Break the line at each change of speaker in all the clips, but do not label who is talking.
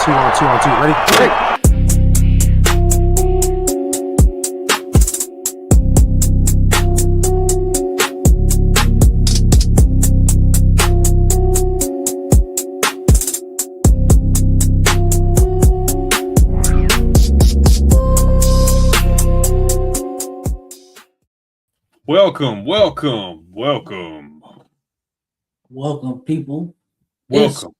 2 on 2. Ready? Break.
Welcome,
people.
welcome.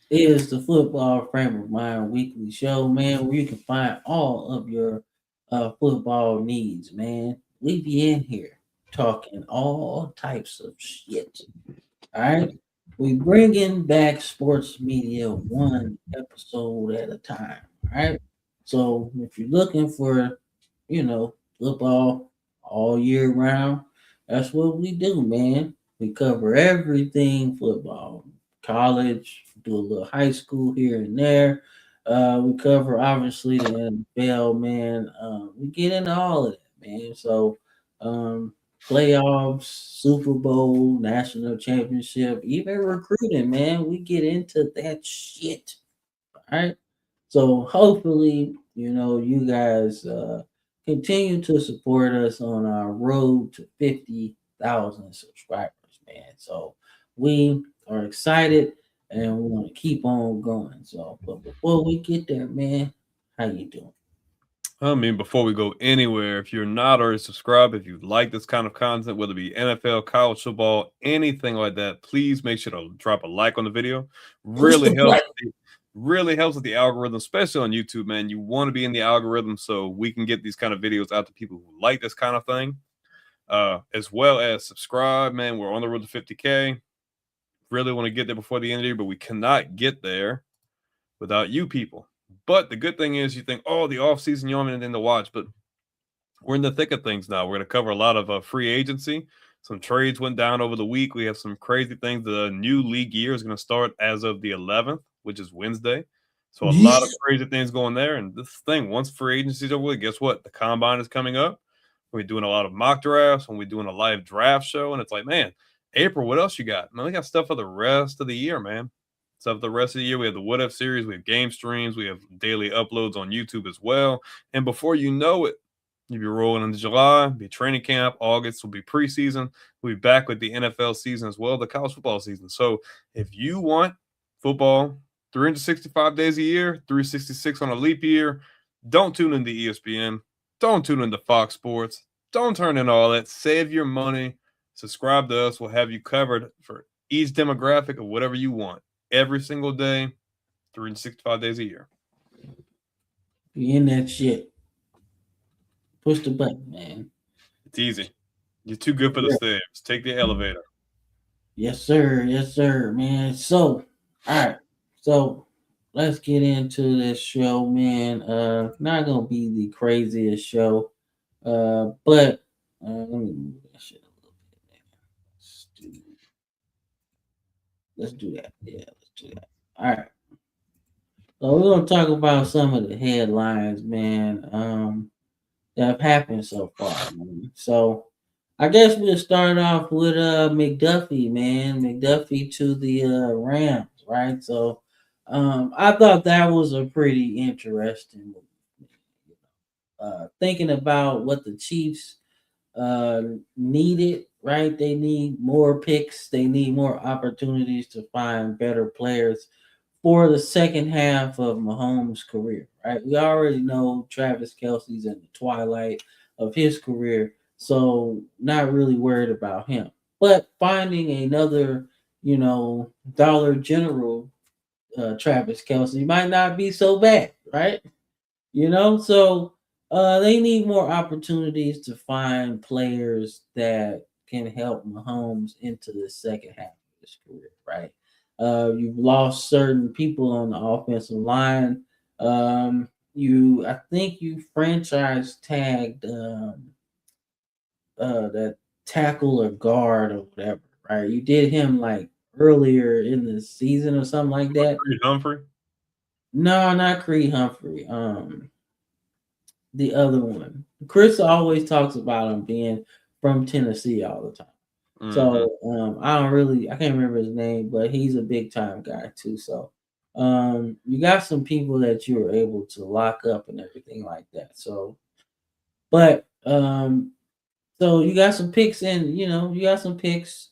It is the Football Frame of Mind weekly show, man, where you can find all of your football needs, man. We be in here talking all types of shit. All right, we bringing back sports media one episode at a time. All right, so if you're looking for, football all year round, that's what we do, man. We cover everything football, college, do a little high school here and there. We cover obviously the NFL, man. We get into all of that, man. So, um, playoffs, Super Bowl, national championship, even recruiting, man. We get into that shit. All right. So hopefully, you guys continue to support us on our road to 50,000 subscribers, man. So we are excited and we want to keep on going. So, but before we get there, man, how you doing?
I mean, before we go anywhere, if you're not already subscribed, if you like this kind of content, whether it be NFL, college football, anything like that, please make sure to drop a like on the video.
Push the button.
Really helps with the algorithm, especially on YouTube, man. You want to be in the algorithm so we can get these kind of videos out to people who like this kind of thing. As well as subscribe, man. We're on the road to 50K. Really want to get there before the end of the year, but we cannot get there without you people. But the good thing is you think, oh, the offseason, you don't have anything to watch. But we're in the thick of things now. We're going to cover a lot of free agency. Some trades went down over the week. We have some crazy things. The new league year is going to start as of the 11th, which is Wednesday. So a lot of crazy things going there. And this thing, once free agency is over with, guess what? The combine is coming up. We're doing a lot of mock drafts, and we're doing a live draft show. And it's like, man, April, what else you got? Man, we got stuff for the rest of the year, man. So for the rest of the year, we have the What If series, we have game streams, we have daily uploads on YouTube as well. And before you know it, you'll be rolling into July, be training camp. August will be preseason. We'll be back with the NFL season as well, the college football season. So if you want football 365 days a year, 366 on a leap year, don't tune into ESPN. Don't tune into Fox Sports. Don't turn in all that. Save your money. Subscribe to us. We'll have you covered for each demographic of whatever you want. Every single day, 365 days a year.
Be in that shit. Push the button, man.
It's easy. You're too good for the stairs. Take the elevator.
Yes, sir. Yes, sir, man. So, all right. So, let's get into this show, man. Not gonna be the craziest show, but let me move that shit a little bit. Let's do that. Yeah, let's do that. All right. So we're gonna talk about some of the headlines, man. That have happened so far, man. So I guess we'll start off with McDuffie, man. McDuffie to the Rams, right? So I thought that was a pretty interesting move. Thinking about what the Chiefs needed, right? They need more picks, they need more opportunities to find better players for the second half of Mahomes' career, right? We already know Travis Kelsey's in the twilight of his career, so not really worried about him. But finding another, Dollar General Travis Kelsey might not be so bad, right? So they need more opportunities to find players that can help Mahomes into the second half of his career, right? You've lost certain people on the offensive line. I think you franchise tagged that tackle or guard or whatever, right? You did him like earlier in the season or something like that.
Creed Humphrey?
No, not Creed Humphrey. The other one. Chris always talks about him being from Tennessee all the time.
Mm-hmm.
So I can't remember his name, but he's a big time guy too. So You got some people that you were able to lock up and everything like that. So, but so you got some picks in, you got some picks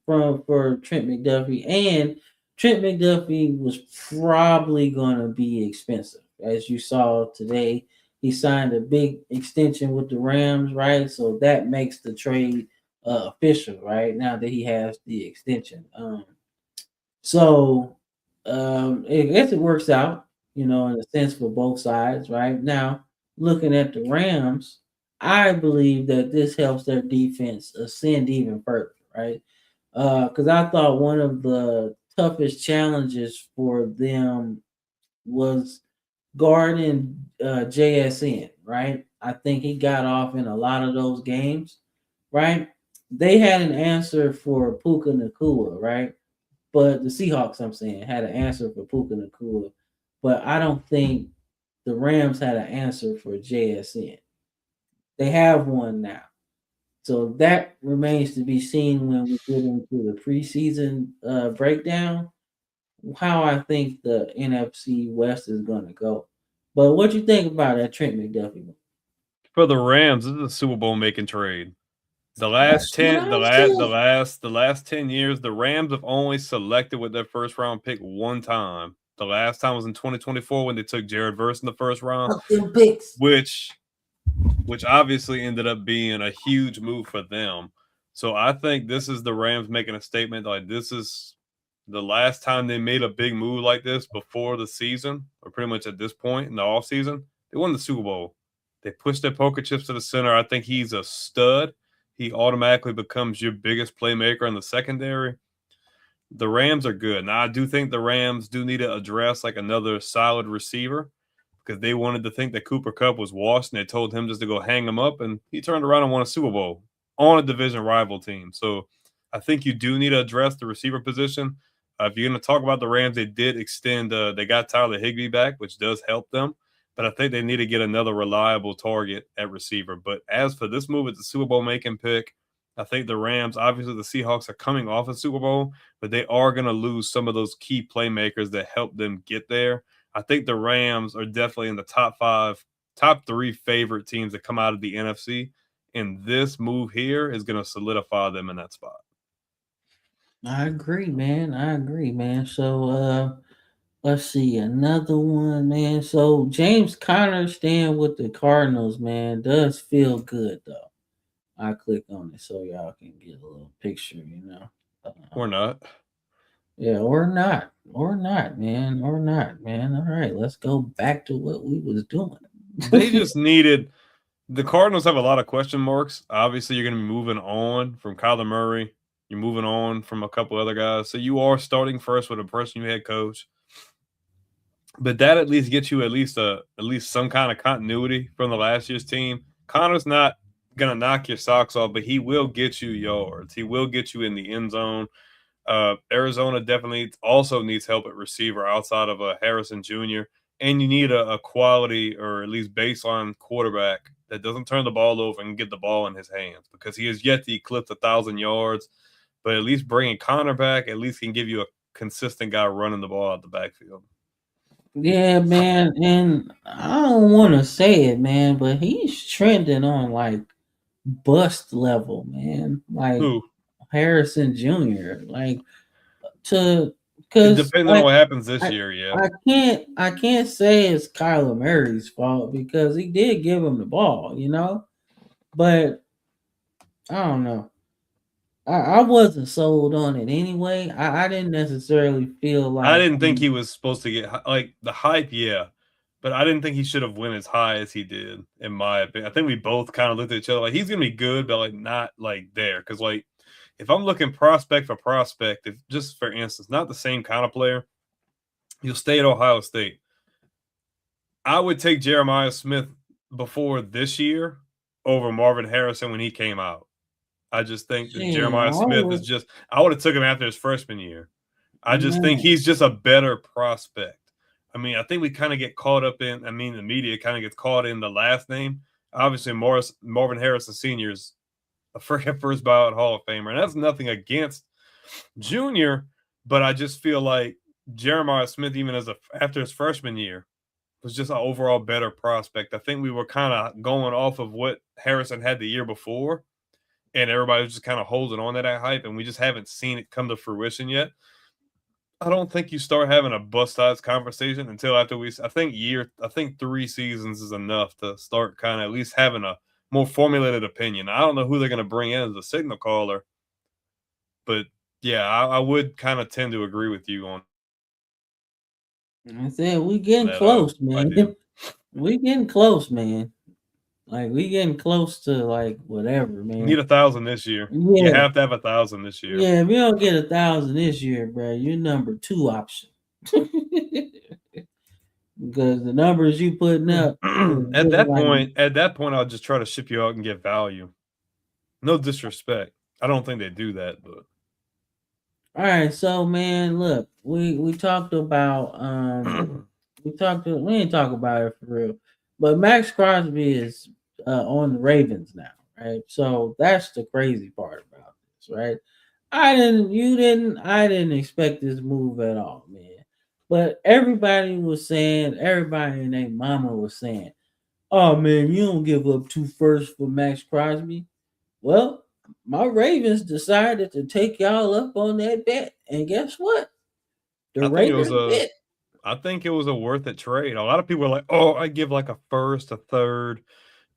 for Trent McDuffie, and Trent McDuffie was probably going to be expensive, as you saw today. He signed a big extension with the Rams, right? So that makes the trade official, right? Now that he has the extension. So I guess it works out, in a sense for both sides, right? Now, looking at the Rams, I believe that this helps their defense ascend even further, right? Because I thought one of the toughest challenges for them was guarding JSN, right? I think he got off in a lot of those games, right? They had an answer for Puka Nakua, right? But the Seahawks, I'm saying, had an answer for Puka Nakua, but I don't think the Rams had an answer for JSN. They have one now. So that remains to be seen when we get into the preseason breakdown, how I think the NFC West is going to go. But what you think about that Trent McDuffie?
For the Rams, this is a Super Bowl making trade. The last
That's what
10,
I said.
the last 10 years, the Rams have only selected with their first round pick one time. The last time was in 2024 when they took Jared Verse in the first round,
Fuck them picks.
which obviously ended up being a huge move for them. So I think this is the Rams making a statement like this is the last time they made a big move like this before the season, or pretty much at this point in the offseason. They won the Super Bowl. They pushed their poker chips to the center. I think he's a stud. He automatically becomes your biggest playmaker in the secondary. The Rams are good. Now, I do think the Rams do need to address like another solid receiver because they wanted to think that Cooper Kupp was washed and they told him just to go hang him up, and he turned around and won a Super Bowl on a division rival team. So I think you do need to address the receiver position. If you're going to talk about the Rams, they did extend, they got Tyler Higbee back, which does help them. But I think they need to get another reliable target at receiver. But as for this move, it's a Super Bowl making pick. I think the Rams, obviously the Seahawks are coming off a Super Bowl, but they are going to lose some of those key playmakers that help them get there. I think the Rams are definitely in the top three favorite teams that come out of the NFC. And this move here is going to solidify them in that spot.
I agree, man. I agree, man. So let's see another one, man. So James Conner staying with the Cardinals, man, does feel good though. I click on it so y'all can get a little picture.
Or not.
Yeah, or not, man, or not, man. All right, let's go back to what we was doing.
They just needed the Cardinals have a lot of question marks. Obviously, you're going to be moving on from Kyler Murray. You're moving on from a couple other guys. So you are starting first with a person you head coach. But that at least gets you at least some kind of continuity from the last year's team. Connor's not gonna knock your socks off, but he will get you yards. He will get you in the end zone. Arizona definitely also needs help at receiver outside of Harrison Jr. And you need a quality or at least baseline quarterback that doesn't turn the ball over and get the ball in his hands because he has yet to eclipse 1,000 yards. But at least bringing Connor back at least can give you a consistent guy running the ball out the backfield.
Yeah, man, and I don't want to say it, man, but he's trending on like bust level, man. Like
Who?
Harrison Jr. Like to because
Depending on
like
what happens this
I,
year, yeah.
I can't say it's Kyler Murray's fault because he did give him the ball, but I don't know. I wasn't sold on it anyway. I didn't necessarily feel like
I didn't think he was supposed to get like the hype, yeah, but I didn't think he should have went as high as he did, in my opinion. I think we both kind of looked at each other like he's gonna be good, but like not like there. Because like if I'm looking prospect for prospect, if just for instance, not the same kind of player, you'll stay at Ohio State. I would take Jeremiah Smith before this year over Marvin Harrison when he came out. I just think that
shit,
Jeremiah Smith is just. I would have took him after his freshman year. I just think
man.
he's just a better prospect. I mean, I think we kind of get caught up in. I mean, the media kind of gets caught in the last name. Obviously, Marvin Harrison Sr. is a freaking first ballot Hall of Famer, and that's nothing against Junior, but I just feel like Jeremiah Smith, even after his freshman year, was just an overall better prospect. I think we were kind of going off of what Harrison had the year before, and everybody was just kind of holding on to that hype, and we just haven't seen it come to fruition yet. I don't think you start having a bust-size conversation until after I think 3 seasons is enough to start kind of at least having a more formulated opinion. I don't know who they're going to bring in as a signal caller, but yeah, I would kind of tend to agree with you on
I said we getting
that.
close,
I
man.
do.
We getting close, man. Like we getting close to like whatever, man.
You need 1,000 this year.
Yeah.
You have to have 1,000 this year.
Yeah, if you don't get 1,000 this year, bro, you're number 2 option. Because the numbers you putting up
at that point, I'll just try to ship you out and get value. No disrespect. I don't think they do that, but
all right. So, man, look, we talked about we didn't talk about it for real, but Max Crosby is on the Ravens now, right? So that's the crazy part about this, right? I didn't expect this move at all, man. But everybody and their mama was saying, oh man, you don't give up 2 firsts for Max Crosby. Well, my Ravens decided to take y'all up on that bet. And guess what? The Ravens bet.
I think it was a worth it trade. A lot of people are like, oh, I give like a first, a third,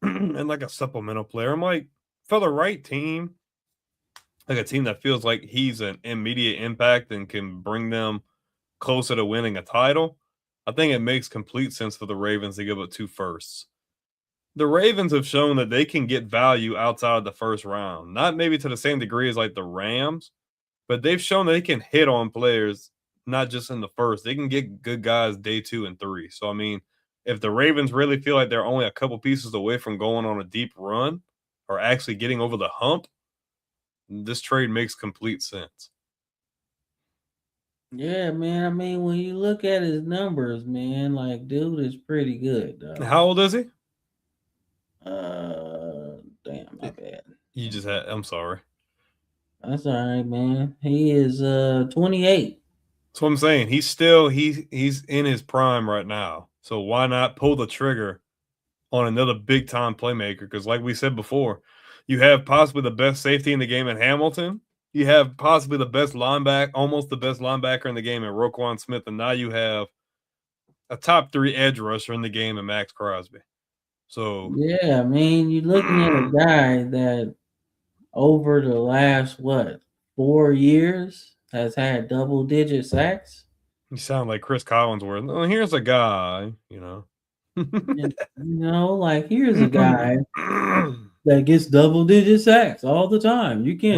and like a supplemental player. I'm like, for the right team, like a team that feels like he's an immediate impact and can bring them closer to winning a title, I think it makes complete sense for the Ravens to give up 2 firsts. The Ravens have shown that they can get value outside of the first round. Not maybe to the same degree as like the Rams, but they've shown they can hit on players not just in the first. They can get good guys day 2 and 3. So, I mean, if the Ravens really feel like they're only a couple pieces away from going on a deep run or actually getting over the hump, this trade makes complete sense.
Yeah, man. I mean, when you look at his numbers, man, like, dude is pretty good, though.
How old is he?
Damn, my bad.
I'm sorry.
That's all right, man. He is 28.
That's what I'm saying. He's in his prime right now. So why not pull the trigger on another big time playmaker? Because like we said before, you have possibly the best safety in the game in Hamilton. You have possibly almost the best linebacker in the game in Roquan Smith, and now you have a top 3 edge rusher in the game in Max Crosby. So
yeah, I mean, you're looking at a guy that over the last 4 years has had double-digit sacks.
You sound like Chris Collinsworth. Oh, here's a guy,
like here's a guy that gets double-digit sacks all the time. You can't.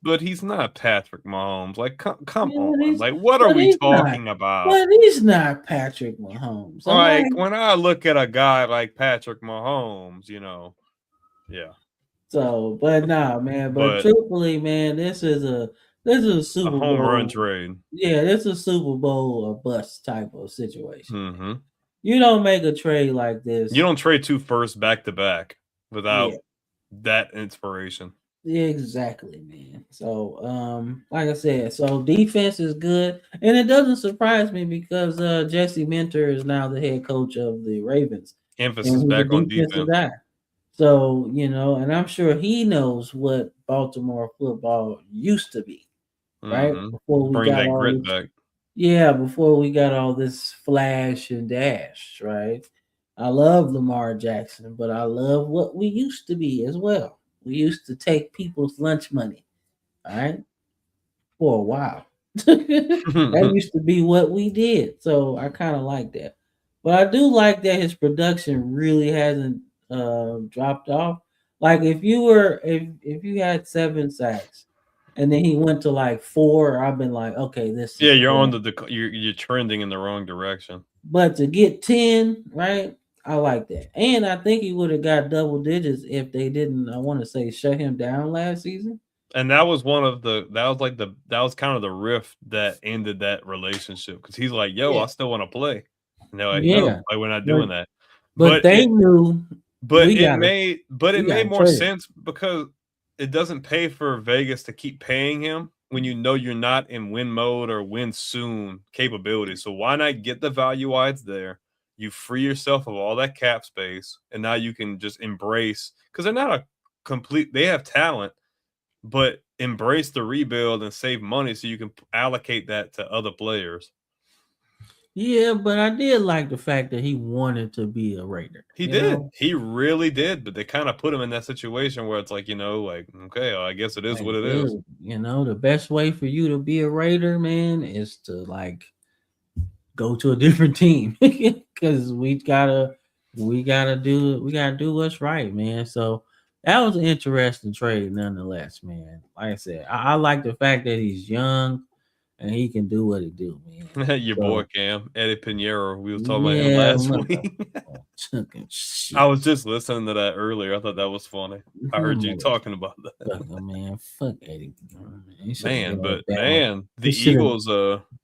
But he's not Patrick Mahomes. Like, come on. Like, what are we talking about?
But he's not Patrick Mahomes.
Like, when I look at a guy like Patrick Mahomes, yeah.
So, but nah, man. But truthfully, man, this is a Super Bowl
home run trade.
Yeah, this is a Super Bowl or bust type of situation.
Mm-hmm.
You don't make a trade like this.
You don't trade 2 firsts back to back without that inspiration.
Exactly, man. So, like I said, so defense is good, and it doesn't surprise me because Jesse Minter is now the head coach of the Ravens.
Emphasis back on defense. Guy.
So, and I'm sure he knows what Baltimore football used to be, right?
Mm-hmm.
Before we got that grit back. Yeah, before we got all this flash and dash, right? I love Lamar Jackson, but I love what we used to be as well. We used to take people's lunch money, all right, for a while. That used to be what we did. So I kind of like that. But I do like that his production really hasn't dropped off. Like if you had 7 sacks and then he went to like 4, I've been like, okay, this.
Yeah, you're on you're trending in the wrong direction.
But to get 10, right? I like that. And I think he would have got double digits if they didn't, I want to say, shut him down last season.
And that was that was kind of the rift that ended that relationship because he's like, yo, I still want to play. And they're like, no, like, we're not doing that.
But they knew.
But it made more sense because it doesn't pay for Vegas to keep paying him when you know you're not in win mode or win soon capability. So why not get the value wides there? You free yourself of all that cap space, and now you can just embrace, because they're not a complete, they have talent, but embrace the rebuild and save money so you can allocate that to other players.
Yeah, but I did like the fact that he wanted to be a Raider.
He
you
did.
know?
He really did. But they kind of put him in that situation where it's like, like, okay, well, I guess it is
Like,
what it is.
dude, the best way for you to be a Raider, man, is to like go to a different team because we gotta do what's right, man. So that was an interesting trade, nonetheless, man. Like I said, I like the fact that he's young and he can do what he do, man.
Your boy Cam, Eddie Pinheiro. We was talking about him
Yeah,
last week. I was just listening to that earlier. I thought that was funny. I heard you talking about that.
Fuck him, man. Fuck Eddie.
Man, but man, the
He should've-
Eagles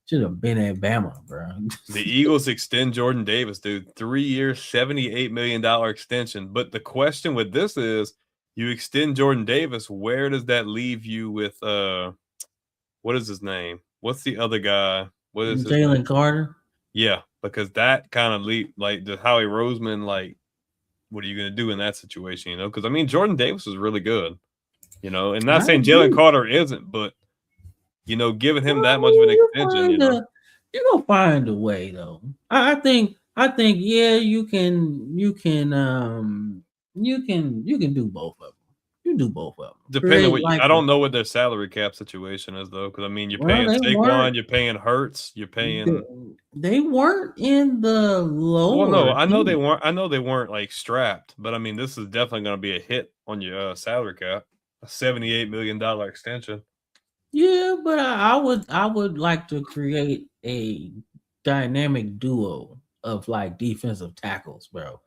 should have been at Bama, bro.
the Eagles extend Jordan Davis, dude. 3 years, $78 million extension. But the question with this is, you extend Jordan Davis, where does that leave you with what is his name? What's the other guy? What is his
Jalen
name?
Carter?
Yeah, because that kind of like the Howie Roseman, like, what are you gonna do in that situation? Because I mean, Jordan Davis is really good, and not saying Jalen Carter isn't, but giving him that much of an extension,
you're gonna find a way though. I think yeah, you can do both of them. You do both of them.
depending what I don't know what their salary cap situation is though, because I mean, you're paying Saquon, you're paying Hurts, you're paying.
They weren't in the lower.
Well, no, I know they weren't. I know they weren't like strapped, but I mean, this is definitely going to be a hit on your salary cap. A $78 million extension.
Yeah, but I would like to create a dynamic duo of like defensive tackles, bro.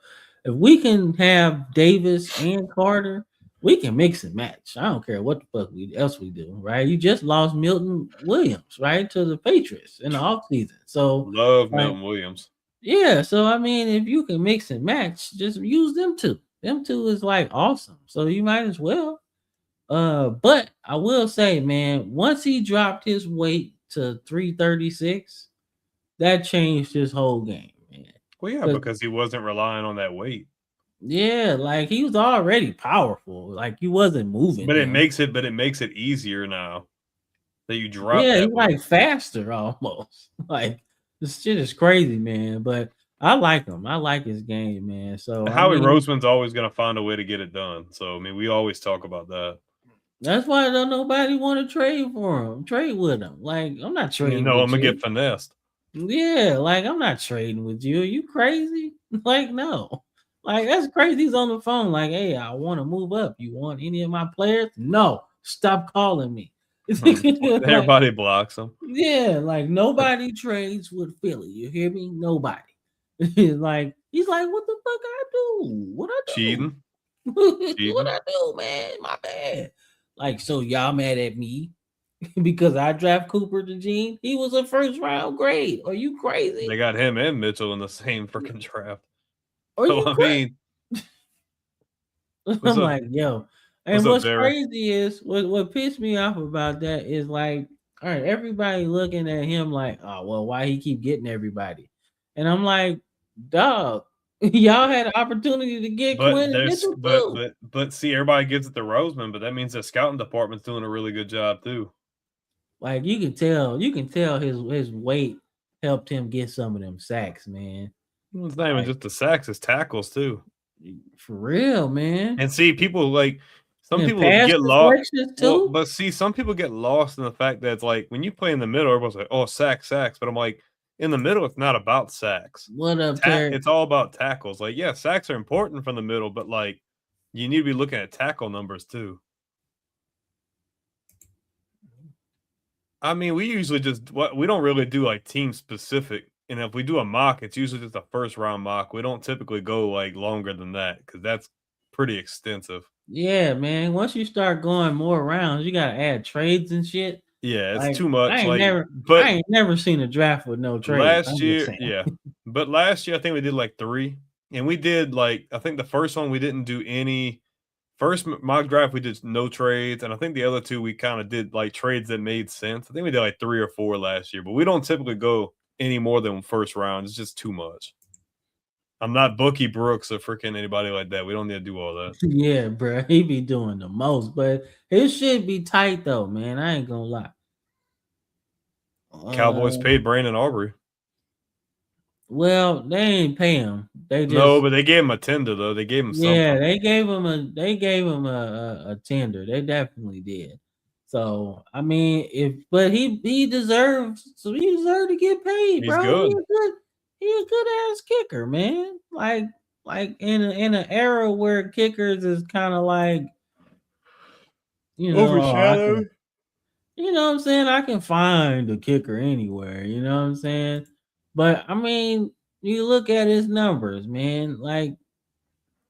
If we can have Davis and Carter, we can mix and match. I don't care what the fuck else we do, right? You just lost Milton Williams, right, to the Patriots in the offseason. So
love Milton Williams.
Yeah, so I mean, if you can mix and match, just use them two. Them two is like awesome. So you might as well. But I will say, man, once he dropped his weight to 336, that changed his whole game, man.
Well, yeah, because he wasn't relying on that weight.
Yeah, like he was already powerful. Like he wasn't moving.
But it makes it easier now that you drop.
Yeah, he's like faster almost. Like this shit is crazy, man. But I like him. I like his game, man. So
Howie Roseman's always gonna find a way to get it done. So I mean, we always talk about that.
That's why don't nobody want to trade for him. Trade with him. Like I'm not trading.
I'm gonna get finessed.
Yeah, like I'm not trading with you. Are you crazy? Like no. Like that's crazy. He's on the phone. Like, hey, I want to move up. You want any of my players? No. Stop calling me.
Everybody blocks him.
Yeah, like nobody trades with Philly. You hear me? Nobody. Like he's like, what the fuck I do? What I do?
Cheating.
What I do, man? My bad. Like, so y'all mad at me because I draft Cooper DeJean? He was a first round grade. Are you crazy?
They got him and Mitchell in the same freaking draft.
Are you
I mean,
I'm like, yo. And what's crazy is what pissed me off about that is like, all right, everybody looking at him like, oh well, why he keep getting everybody? And I'm like, dog, y'all had an opportunity to get Quinn and Mitchell too.
But see, everybody gives it to Roseman, but that means the scouting department's doing a really good job too.
Like you can tell his weight helped him get some of them sacks, man.
It's not even just the sacks, it's tackles too.
For real, man.
And see, people like some people get lost. Well, but see, some people get lost in the fact that it's like when you play in the middle, everyone's like, "Oh, sacks." But I'm like, in the middle, it's not about sacks.
What up, Terry?
It's all about tackles. Like, yeah, sacks are important from the middle, but like, you need to be looking at tackle numbers too. I mean, we usually we don't really do like team specific. And if we do a mock, it's usually just a first round mock. We don't typically go like longer than that because that's pretty extensive.
Yeah, man. Once you start going more rounds, you gotta add trades and shit.
Yeah, it's too much.
I ain't never seen a draft with no trades.
Last year, yeah. But last year I think we did like 3. And we did like I think the first one we didn't do any first mock draft we did no trades, and I think the other two we kind of did like trades that made sense. I think we did like 3 or 4 last year, but we don't typically go any more than first round. It's just too much. I'm not Bookie Brooks or freaking anybody like that. We don't need to do all that.
Yeah, bro, he be doing the most, but his shit be tight though, man. I ain't gonna lie.
Cowboys paid Brandon Aubrey.
Well, they ain't pay him. They just
No, but they gave him a tender though. They gave him something.
yeah, they gave him a tender. They definitely did. So I mean, but he deserves to get paid,
He's
bro.
good.
He a good ass kicker, man. Like in an era where kickers is kind of like
Overshadowed.
you know what I'm saying? I can find a kicker anywhere, you know what I'm saying? But I mean, you look at his numbers, man. Like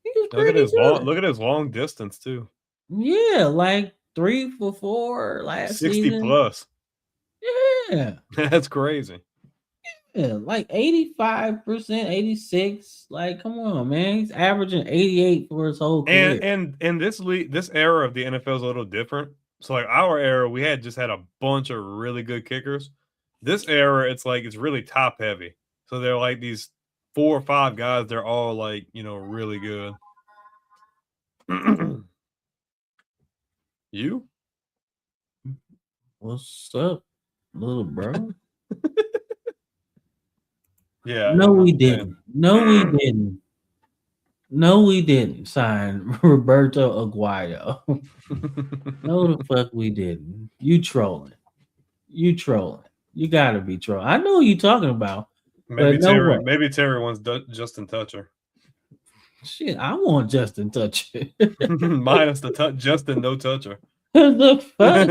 he was pretty good.
Look at his long distance too.
Yeah, like 3 for 4 last
60
season.
plus.
Yeah.
That's crazy.
Yeah, like 85%, 86. Like, come on, man. He's averaging 88 for his whole career.
And this era of the NFL is a little different. So like our era, we had a bunch of really good kickers. This era, it's like it's really top heavy. So they're like these 4 or 5 guys. They're all like, really good. You?
What's up, little bro?
Yeah.
No, we didn't. No, we didn't sign Roberto Aguayo. No, the fuck we didn't. You trolling. You gotta be trolling. I know who you talking about.
Maybe Terry wants Justin Toucher.
Shit, I want Justin Toucher.
Minus the Justin no toucher.
The fuck?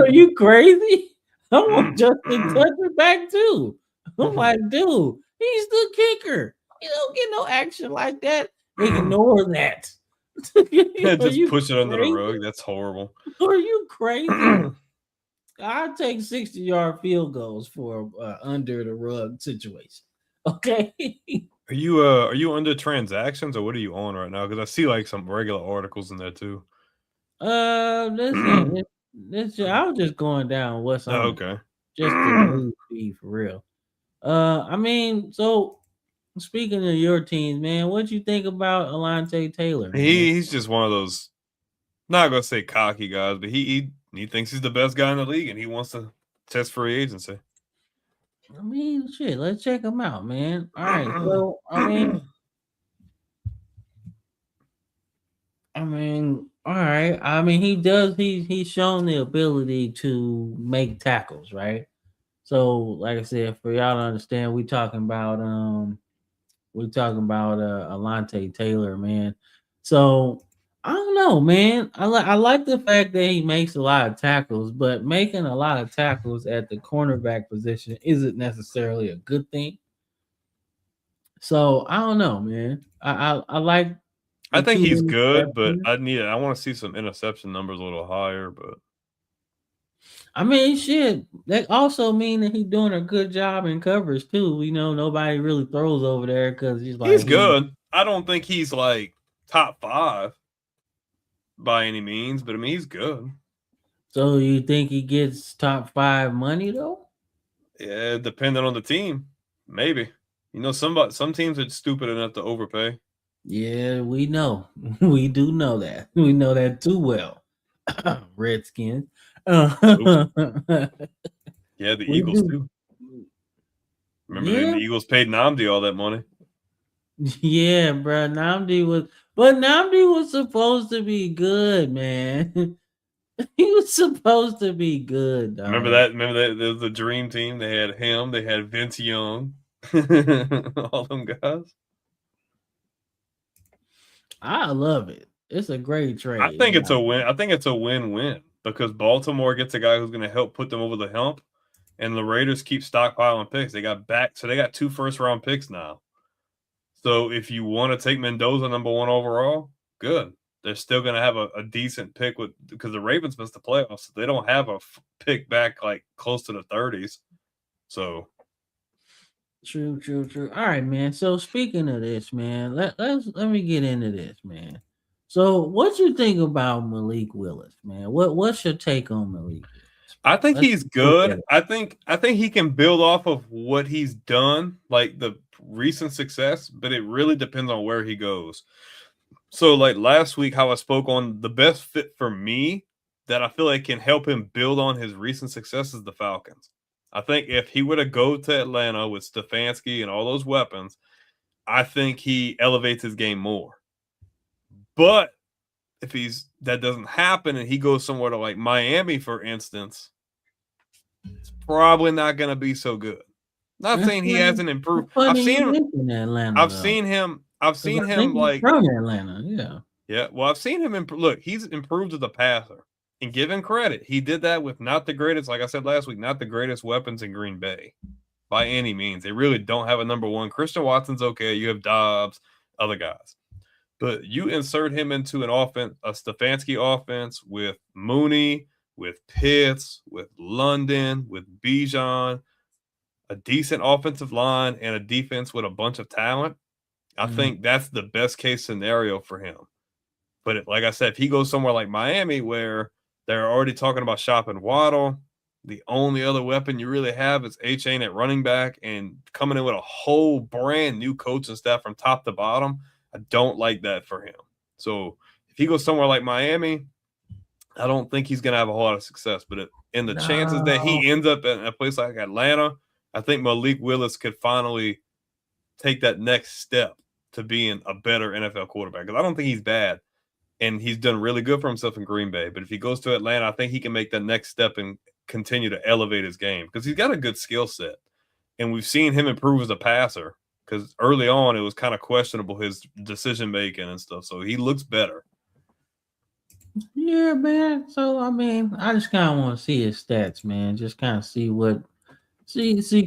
Are you crazy? I want Justin Toucher back too. I'm like, dude, he's the kicker. You don't get no action like that. Ignore that.
Just push it under the rug. That's horrible.
Are you crazy? I'll take 60-yard field goals for under the rug situation. Okay.
Are you under transactions or what are you on right now? Because I see like some regular articles in there too.
Listen, I was just going down what's on.
Okay.
Just to be for real. I mean, so speaking of your teams, man, what you think about Alontae Taylor? Man?
He's just one of those, not gonna say cocky guys, but he thinks he's the best guy in the league and he wants to test free agency.
I mean, shit, let's check him out, man. All right, so I mean, all right. I mean, he's shown the ability to make tackles, right? So, like I said, for y'all to understand, we're talking about Alontae Taylor, man. So I don't know, man. I like the fact that he makes a lot of tackles, but making a lot of tackles at the cornerback position isn't necessarily a good thing. So I don't know, man. I like.
I think he's good, but I want to see some interception numbers a little higher. But
I mean, shit. That also mean that he's doing a good job in coverage too. We know nobody really throws over there because he's
good. I don't think he's like top 5 by any means, but I mean he's good.
So you think he gets top 5 money though?
Yeah, depending on the team, maybe. Some teams are stupid enough to overpay.
Yeah, we know. We do know that. We know that too well. Redskins.
Yeah, the Eagles too. Remember the Eagles paid Nnamdi all that money.
Yeah, bro. Nnamdi was supposed to be good, man. He was supposed to be good. Dog.
Remember that the dream team. They had him. They had Vince Young. All them guys.
I love it. It's a great trade.
I think it's a win. I think it's a win-win because Baltimore gets a guy who's going to help put them over the hump, and the Raiders keep stockpiling picks. They got 2 first-round picks now. So if you want to take Mendoza number 1 overall, good. They're still going to have a decent pick because the Ravens missed the playoffs. So they don't have a pick back like close to the 30s. So.
True. All right, man. So speaking of this, man, let me get into this, man. So, what you think about Malik Willis, man? What's your take on Malik Willis?
I think
Let's
he's
look at
good.
it.
I think he can build off of what he's done, like the recent success, but it really depends on where he goes. So, like last week, how I spoke on the best fit for me that I feel like can help him build on his recent success is the Falcons. I think if he were to go to Atlanta with Stefanski and all those weapons, I think he elevates his game more. But if that doesn't happen and he goes somewhere to like Miami, for instance, it's probably not going to be so good. Not
That's
saying he
funny.
hasn't improved.
That's
I've
funny
seen
you
him.
mentioned Atlanta.
I've
Though.
seen him. I've
'Cause
seen
I
him
think he's
like
from Atlanta. Yeah.
yeah. Well, I've seen him look. He's improved as a passer, and give him credit. He did that with not the greatest, like I said last week, not the greatest weapons in Green Bay by any means. They really don't have a number one. Christian Watson's okay. You have Dobbs, other guys. But you insert him into an offense, a Stefanski offense with Mooney, with Pitts, with London, with Bijan, a decent offensive line, and a defense with a bunch of talent. I think that's the best case scenario for him. But like I said, if he goes somewhere like Miami where they're already talking about shopping Waddle, the only other weapon you really have is H-Chain at running back, and coming in with a whole brand new coaching staff from top to bottom, I don't like that for him. So if he goes somewhere like Miami, I don't think he's going to have a whole lot of success. But in the chances that he ends up in a place like Atlanta, I think Malik Willis could finally take that next step to being a better NFL quarterback. Because I don't think he's bad, and he's done really good for himself in Green Bay. But if he goes to Atlanta, I think he can make that next step and continue to elevate his game because he's got a good skill set. And we've seen him improve as a passer because early on it was kind of questionable, his decision making and stuff. So he looks better.
Yeah, man. So I mean, I just kind of want to see his stats, man. Just kind of see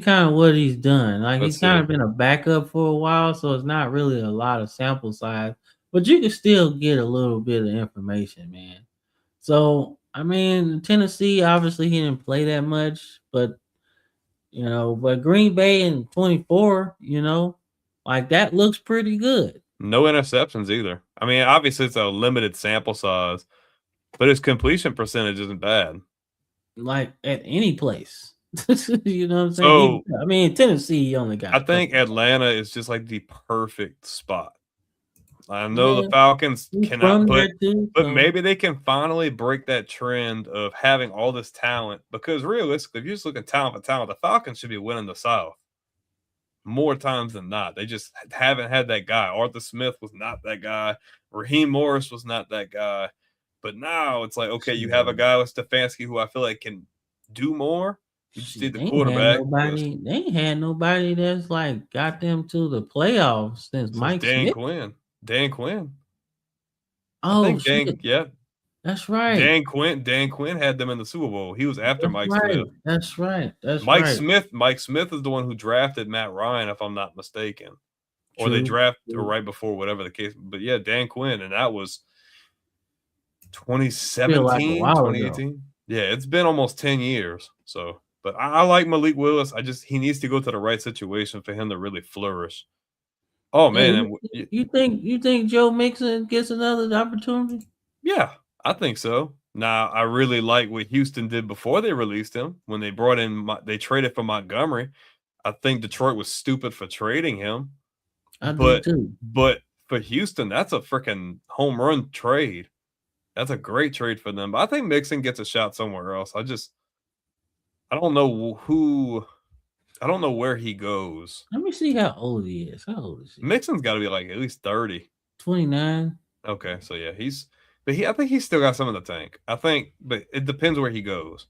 kind of what he's done. Like
Let's
he's kind
see.
of been a backup for a while, so it's not really a lot of sample size, but you can still get a little bit of information, man. So I mean, Tennessee obviously he didn't play that much, but but Green Bay in 24, like that looks pretty good.
No interceptions either. I mean, obviously it's a limited sample size, but his completion percentage isn't bad.
Like at any place. You know what I'm
So,
saying? I mean, Tennessee he only got.
I think Atlanta is just like the perfect spot. I know
Yeah,
the Falcons
he's
cannot,
from there too.
but
So.
maybe they can finally break that trend of having all this talent. Because realistically, if you just look at talent for talent, the Falcons should be winning the South more times than not. They just haven't had that guy. Arthur Smith was not that guy. Raheem Morris was not that guy. But now it's like, okay, you have a guy with Stefanski who I feel like can do more. You just need the quarterback.
They ain't had nobody that's like got them to the playoffs since Mike
Dan
Smith.
Quinn. Dan Quinn.
Oh,
I think
that's right.
Dan Quinn had them in the Super Bowl. He was after Mike Smith.
That's right.
Mike Smith is the one who drafted Matt Ryan, if I'm not mistaken. Or they drafted right before, whatever the case. But yeah, Dan Quinn, and that was 2017, 2018. Yeah, it's been almost 10 years. So, but I like Malik Willis. He needs to go to the right situation for him to really flourish. Oh man,
you think Joe Mixon gets another opportunity?
Yeah, I think so. Now, I really like what Houston did before they released him when they brought in they traded for Montgomery. I think Detroit was stupid for trading him.
I do too.
But for Houston, that's a freaking home run trade. That's a great trade for them. But I think Mixon gets a shot somewhere else. I don't know I don't know where he goes.
Let me see how old he is. How old is he?
Mixon's got to be like at least 30.
29.
Okay, so yeah, I think he's still got some in the tank. But it depends where he goes.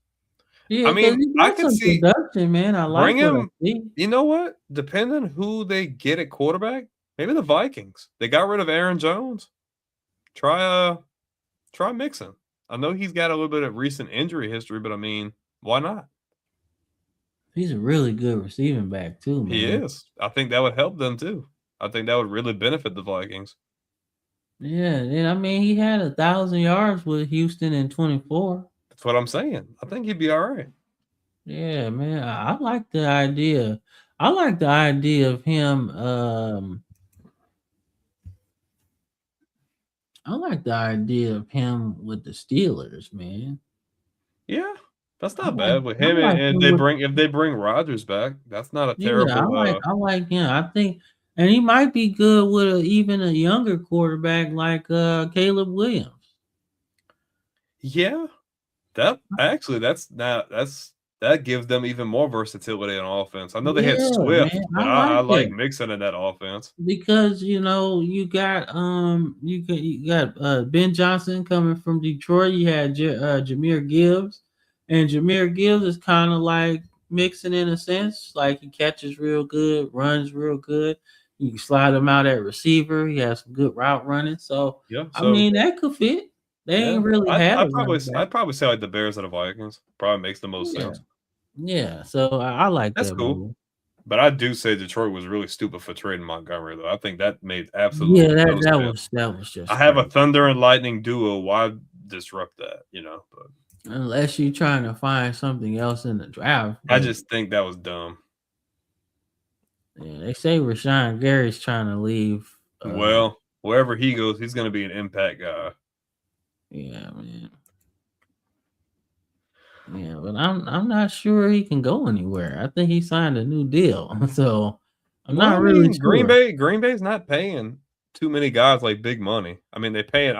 Yeah,
I mean, I can see
production, man. I like
bring him. You know what? Depending who they get at quarterback, maybe the Vikings. They got rid of Aaron Jones. Try Mixon. I know he's got a little bit of recent injury history, but I mean, why not?
He's a really good receiving back too, man.
He is. I think that would help them too. I think that would really benefit the Vikings.
Yeah, and I mean, he had 1,000 yards with Houston in 24.
That's what I'm saying. I think he'd be all right.
Yeah, man. I like the idea. I like the idea of him. I like the idea of him with the Steelers, man.
Yeah, that's
I
not
like
bad with
I
him.
like
And
him with
if they bring Rodgers back, that's not a
yeah,
terrible.
I like him. I think and he might be good with even a younger quarterback like Caleb Williams.
Yeah, that gives them even more versatility on offense. I know they had
Yeah,
Swift,
man.
but
I
I
like
like
that.
Mixon in that offense.
Because you got Ben Johnson coming from Detroit. You had Jameer Gibbs, and Jameer Gibbs is kind of like mixing in a sense. Like he catches real good, runs real good. You can slide him out at receiver. He has some good route running. So
Yeah,
I
so
mean that could fit. They
yeah,
ain't really had a running
I'd
back.
probably say like the Bears or the Vikings probably makes the most
Yeah,
sense.
yeah. So I like
That's
that
cool.
move.
But I do say Detroit was really stupid for trading Montgomery, though. I think that made
Yeah,
absolutely
that
no
that
sense.
was that was
I
just
have a
crazy.
Thunder and Lightning duo. Why disrupt that? But
Unless you're trying to find something else in the draft,
I
but
just think that was dumb.
yeah, they say Rashawn Gary's trying to leave.
Well, wherever he goes, he's going to be an impact guy.
Yeah, man. Yeah, but I'm not sure he can go anywhere. I think he signed a new deal, so I'm
Well,
not
I
really
mean,
sure.
Green Bay's not paying too many guys like big money. I mean, they're paying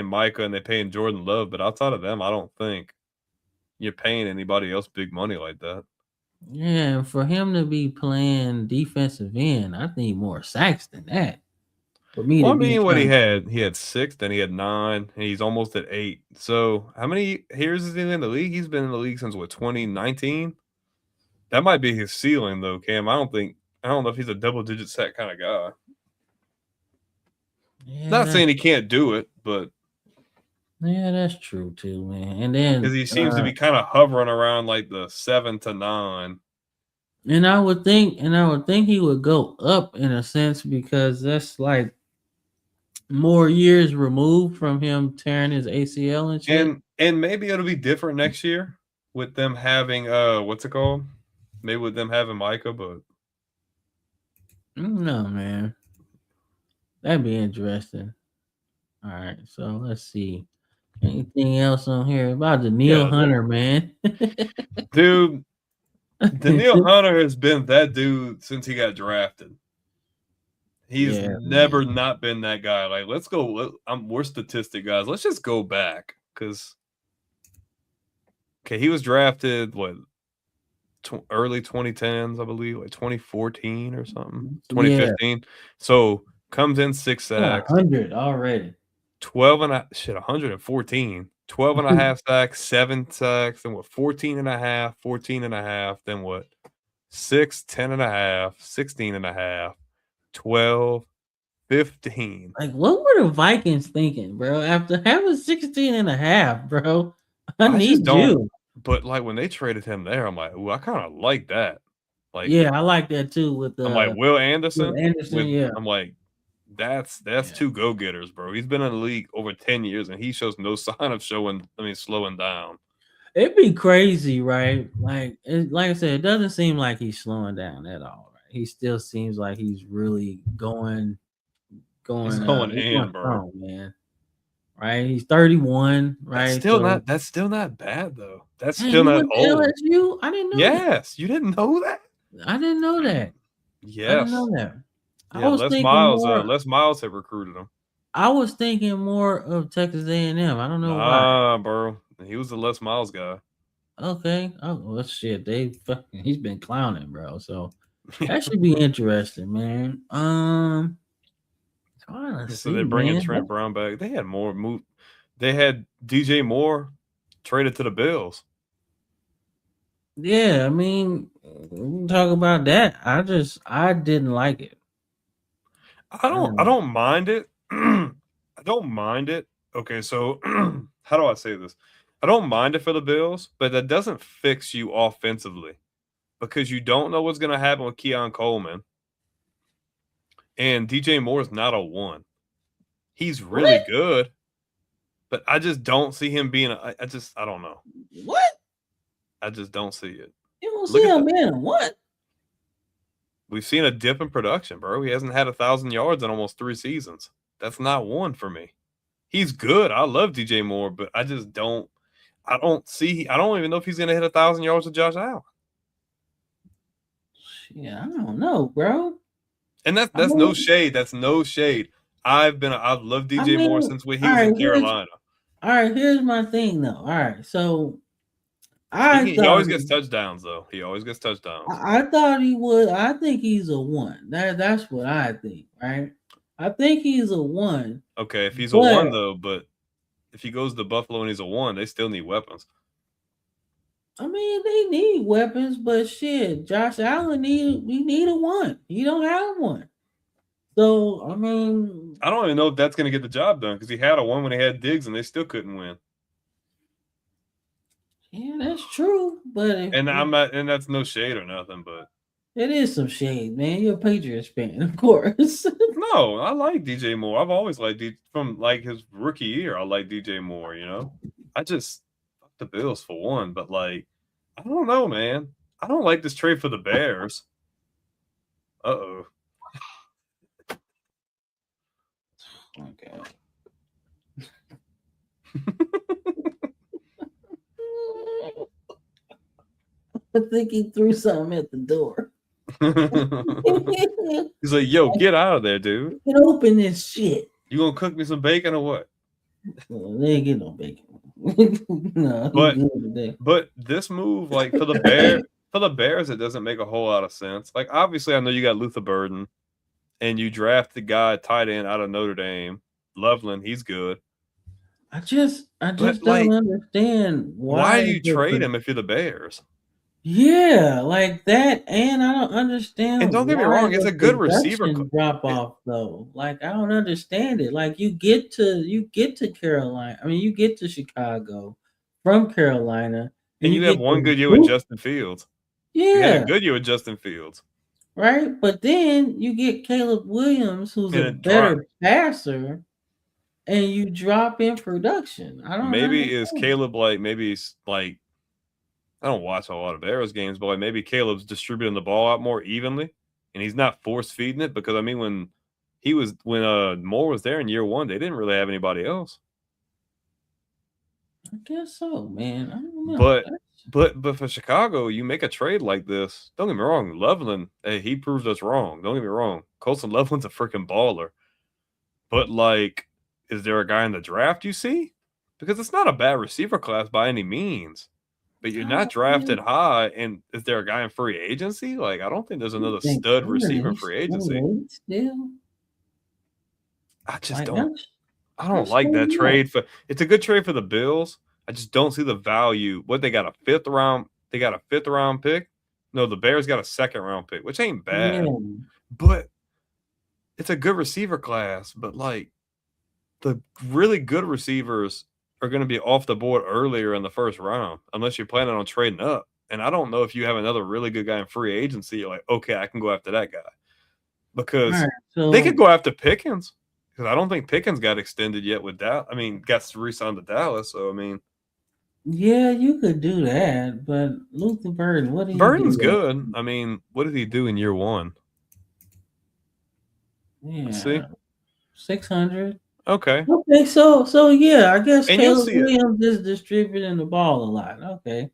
Micah and they're paying Jordan Love, but outside of them, I don't think you're paying anybody else big money like that.
Yeah, and for him to be playing defensive end, I need more sacks than that. For me
Well,
to
I
be
mean, what he
trying,
had, he had 6, then he had 9, and he's almost at 8. So, how many years is he in the league? He's been in the league since what, 2019? That might be his ceiling, though, Cam. I don't know if he's a double-digit sack kind of guy. Not
yeah,
saying he can't do it, but
that's true too, man. And then
because he seems to be kind of hovering around like the 7 to 9.
And I would think he would go up in a sense because that's like more years removed from him tearing his ACL and shit.
And maybe it'll be different next year with them having what's it called? Maybe with them having Micah, but
No, man, that'd be interesting. All right, so let's see. Anything else on here about the Neil
yeah,
Hunter, man?
dude, Daniil Hunter has been that dude since he got drafted. He's
Yeah, man.
never not been that guy. Like, let's go. We're statistic guys. Let's just go back because he was drafted what early 2010s, I believe, like 2014 or something,
Yeah,
2015. So comes in 6 sacks,
100 already.
114, 12 and a half sacks, 7 sacks, then what, 14 and a half, 14 and a half, then what, 6, 10 and a half, 16 and a half, 12, 15.
Like, what were the Vikings thinking, bro? After having 16 and a half, bro, I
I just
need
don't,
you.
but like when they traded him there, I'm like, ooh, I kind of like that. Like,
Yeah, I like that too
I'm like Will Anderson
Anderson. Yeah,
I'm like, that's
yeah.
two go-getters, bro. He's been in the league over 10 years and he shows no sign of slowing down.
It'd be crazy, right? Like I said, it doesn't seem like he's slowing down at all. Right? He still seems like he's really
He's going
he's going
in, bro.
strong, man. Right? He's 31, right? So,
That's still not bad though. That's
hey,
still
he
not
went to
old.
LSU. I didn't know that.
Yes, you didn't know that?
I didn't know that. I didn't
Yes.
know that. I
Yeah,
was thinking more.
Les Miles have recruited him.
I was thinking more of Texas A&M. I don't know why.
Nah, bro. He was the Les Miles guy.
Okay. Oh well, shit. He's been clowning, bro. So that should be interesting, man. Trying to
So
see,
they're bringing
man.
Trent Brown back. They had more move. They had DJ Moore traded to the Bills.
Yeah, I mean, we can talk about that. I didn't like it.
I don't mind it. I don't mind it. Okay, so how do I say this? I don't mind it for the Bills, but that doesn't fix you offensively because you don't know what's going to happen with Keon Coleman. And DJ Moore is not a 1. He's really
What?
good, but I just don't see him being I don't know.
What?
I just don't see it.
You don't
Look
see
at
him, man. What?
We've seen a dip in production, bro. He hasn't had 1,000 yards in almost 3 seasons. That's not 1 for me. he's good. I love DJ Moore, but I just don't. I don't even know if he's gonna hit 1,000 yards with Josh Allen.
Yeah, I don't know, bro.
And that's no shade. That's no shade. I've loved DJ Moore since when he was in Carolina.
All right, here's my thing though. All right, so
he always gets touchdowns though. He always gets touchdowns.
I thought he would. I think he's a 1. That's what I think, right? I think he's a 1.
Okay, if he's a 1 though, but if he goes to Buffalo and he's a 1, they still need weapons.
I mean, they need weapons, but shit, Josh Allen we need a 1. He don't have one. So I mean,
I don't even know if that's going to get the job done because he had a 1 when he had Diggs and they still couldn't win.
Yeah, that's true, but
and that's no shade or nothing, but
it is some shade, man. You're a Patriots fan, of course.
No, I like DJ Moore. I've always liked from like his rookie year. I like DJ Moore. You know, I just fuck the Bills for one, but like, I don't know, man. I don't like this trade for the Bears. Uh-oh.
Okay. I think he threw something at the door.
He's like, yo, get out of there, dude.
Get open this shit.
You gonna cook me some bacon or what?
Well, they ain't get no bacon. No,
but this move, like for the Bears, it doesn't make a whole lot of sense. Like, obviously, I know you got Luther Burden, and you draft the guy tight end out of Notre Dame, Loveland. He's good.
I just don't understand
why you trade him if you're the Bears.
Yeah, like that, and I don't understand.
And don't get me wrong, it's a good receiver
drop off though. Like I don't understand it. Like you get to Carolina. I mean, you get to Chicago from Carolina,
and you have one good year with Justin Fields.
Yeah,
you had a good year with Justin Fields,
right? But then you get Caleb Williams, who's a better passer, and you drop in production. I don't.
Maybe is Caleb like maybe he's like. I don't watch a lot of Bears games, but like maybe Caleb's distributing the ball out more evenly, and he's not force feeding it because I mean when Moore was there in year 1, they didn't really have anybody else.
I guess so, man. I don't know.
But for Chicago, you make a trade like this. Don't get me wrong, Loveland, hey, he proved us wrong. Don't get me wrong, Colson Loveland's a freaking baller. But like, is there a guy in the draft you see? Because it's not a bad receiver class by any means. But you're not drafted high, and is there a guy in free agency? Like, I don't think there's another stud receiver in free agency.
Still,
I just don't. I don't like that trade for. It's a good trade for the Bills. I just don't see the value. What they got a 5th round? They got a 5th round pick. No, the Bears got a 2nd round pick, which ain't bad. Yeah. But it's a good receiver class. But like, the really good receivers are going to be off the board earlier in the 1st round unless you're planning on trading up. And I don't know if you have another really good guy in free agency. You're like, okay, I can go after that guy. Because they could go after Pickens. Because I don't think Pickens got extended yet with Dallas. I mean, got re-signed to Dallas. So, I mean.
Yeah, you could do that. But Luther Burden, what do you
Burden's good. I mean, what did he do in year 1?
Yeah.
Let's see.
600.
Okay,
so yeah, I guess Caleb Williams is distributing the ball a lot. Okay.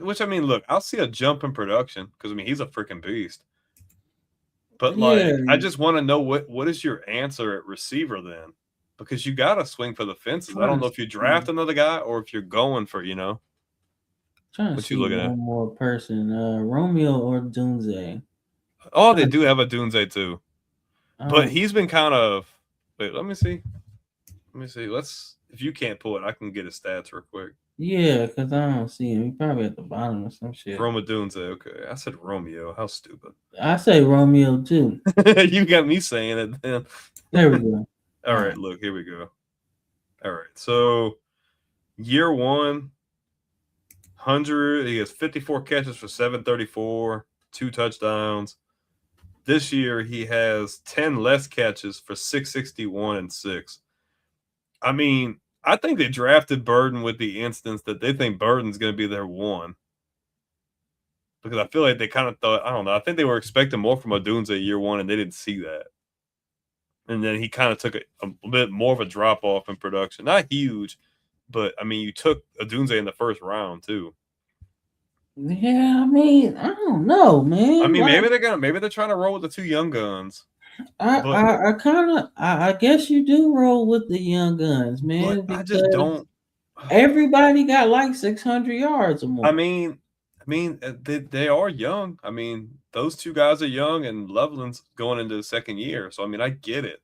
Which, I mean, look, I'll see a jump in production because, I mean, he's a freaking beast. But, like, I just want to know what is your answer at receiver then? Because you got to swing for the fences. I don't know if you draft another guy or if you're going for,
what you looking at? One more person, Romeo or Dunze.
Oh, they do have a Dunze too. But he's been kind of – wait, let me see. If you can't pull it, I can get his stats real quick.
Yeah, because I don't see him. He's probably at the bottom or some shit.
Roma Dunze. Okay. I said Romeo. How stupid.
I say Romeo too.
You got me saying it then.
There we go.
All right, look, here we go. All right. So year 1, 100, he has 54 catches for 734, 2 touchdowns. This year he has 10 less catches for 661 and 6. I mean, I think they drafted Burden with the instance that they think Burden's going to be their 1. Because I feel like they kind of thought, I don't know, I think they were expecting more from Odunze year 1 and they didn't see that. And then he kind of took a bit more of a drop off in production. Not huge, but I mean, you took Odunze in the first round too.
Yeah, I mean, I don't know, man.
I mean,
Like,
maybe they're trying to roll with the two young guns.
I guess you do roll with the young guns, man,
But I just
because
don't.
everybody got like 600 yards or more.
I mean, they are young. I mean, those two guys are young, and Loveland's going into the second year. So I mean, I get it.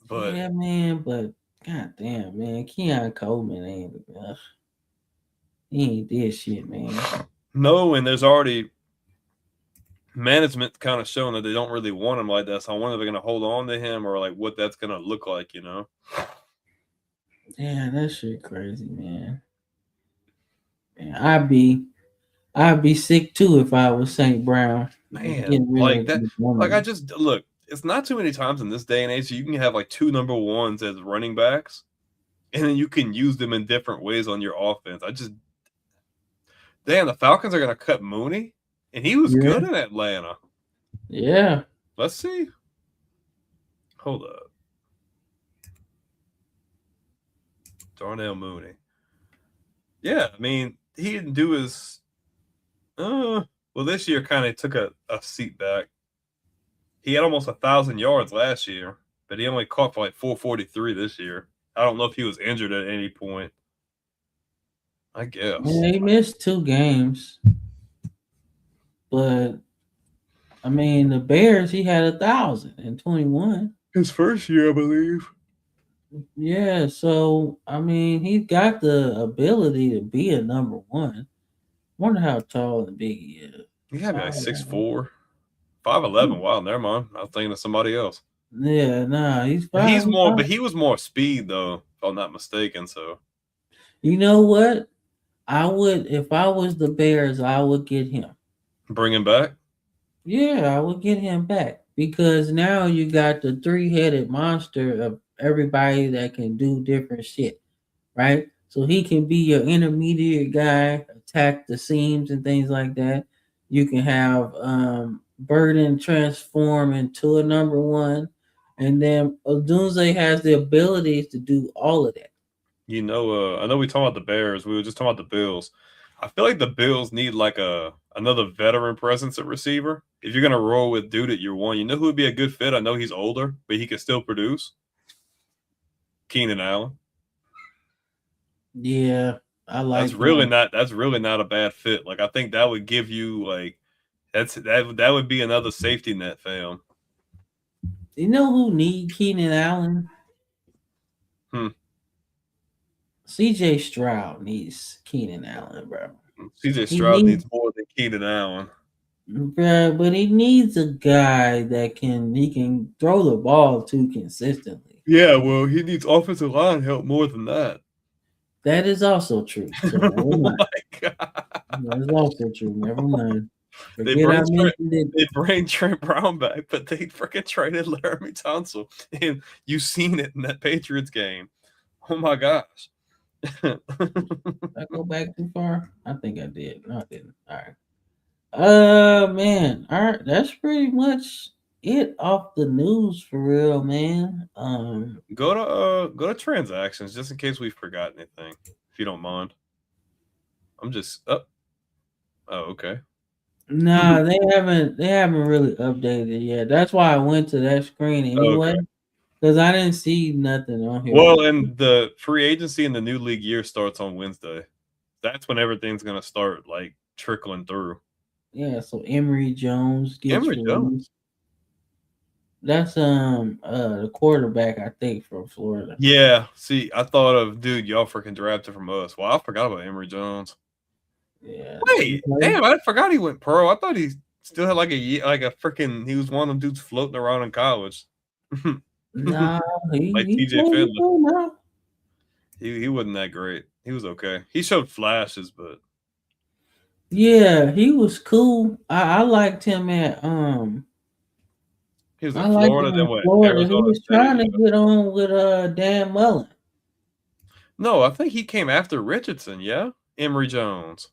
But
yeah, man, but goddamn, man, Keon Coleman he ain't did shit, man.
no, and there's already management kind of showing that they don't really want him like that. So I wonder if they're going to hold on to him or like what that's going to look like, you know?
Yeah, that shit crazy, man. Man, I'd be sick too if I was St. Brown.
Man, like that. Like I just look. It's not too many times in this day and age you can have like two number ones as running backs, and then you can use them in different ways on your offense. Damn, the Falcons are going to cut Mooney, and he was good in Atlanta.
Yeah.
Let's see. Hold up. Darnell Mooney. Yeah, I mean, he didn't do his. Well, this year kind of took a seat back. He had almost 1,000 yards last year, but he only caught for like 443 this year. I don't know if he was injured at any point. I guess.
Yeah, he missed 2 games. But I mean, the Bears, he had 1,021.
His first year, I believe.
Yeah, so I mean, he's got the ability to be a number one. Wonder how tall and big he is.
He had like 6'4", 5'11". Wow, never mind. I was thinking of somebody else.
Yeah, nah, he's
fine. He's more, but he was more speed though, if I'm not mistaken. So,
you know what? I would, if I was the Bears, I would get him.
Bring him back?
Yeah, I would get him back because now you got the 3-headed monster of everybody that can do different shit, right? So he can be your intermediate guy, attack the seams and things like that. You can have Burden transform into a number one, and then Odunze has the abilities to do all of that.
You know, I know we talking about the Bears. We were just talking about the Bills. I feel like the Bills need like another veteran presence at receiver. If you're gonna roll with dude at year one, you know who would be a good fit? I know he's older, but he can still produce. Keenan Allen.
Yeah, I like.
That's really not a bad fit. Like I think that would give you like that would be another safety net, fam.
You know who need Keenan Allen? CJ Stroud needs Keenan Allen, bro.
CJ Stroud needs more than Keenan Allen.
Bro, but he needs a guy that can throw the ball to consistently.
Yeah, well, he needs offensive line help more than that.
That is also true. So
oh my God.
That is also true. Never mind.
They bring Trent Brown back, but they freaking traded Laramie Tunsil. And you've seen it in that Patriots game. Oh my gosh.
Did I go back too far? I think I did. No, I didn't. All right. Man. All right. That's pretty much it off the news for real, man.
Go to transactions just in case we forgot anything, if you don't mind. I'm just oh okay.
Nah, they haven't really updated it yet. That's why I went to that screen anyway. Okay. Because I didn't see nothing on here.
Well, and the free agency in the new league year starts on Wednesday. That's when everything's gonna start like trickling through.
Yeah, so Emory Jones
gets Jones.
That's the quarterback, I think, from Florida.
Yeah. See, I thought of dude, y'all freaking drafted from us. Well, I forgot about Emory Jones.
Yeah.
Wait, damn, I forgot he went pro. I thought he still had like he was one of them dudes floating around in college.
Nah,
like TJ Finley. He wasn't that great. He was okay. He showed flashes, but
yeah, he was cool. I liked him at
he was in Florida. Then what?
Florida. He was trying to get on with Dan Mullen.
No, I think he came after Richardson. Yeah, Emory Jones.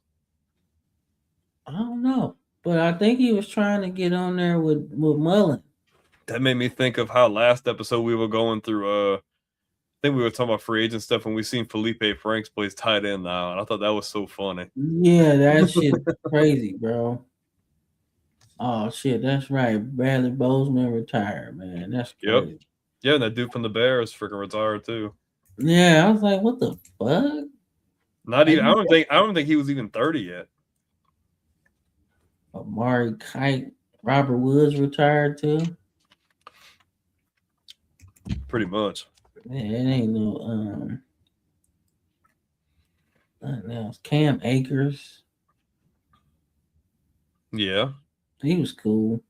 I don't know, but I think he was trying to get on there with Mullen.
That made me think of how last episode we were going through. I think we were talking about free agent stuff, and we seen Felipe Franks plays tight end now, and I thought that was so funny.
Yeah, that shit crazy, bro. Oh shit, that's right. Bradley Bozeman retired, man. That's
Yep.
crazy.
Yeah, and that dude from the Bears freaking retired too.
Yeah, I was like, what the fuck?
Not even. I don't think he was even 30 yet.
Amari Kite, Robert Woods retired too.
Pretty much.
Yeah, it ain't no nothing else. Cam Akers,
Yeah.
he was cool.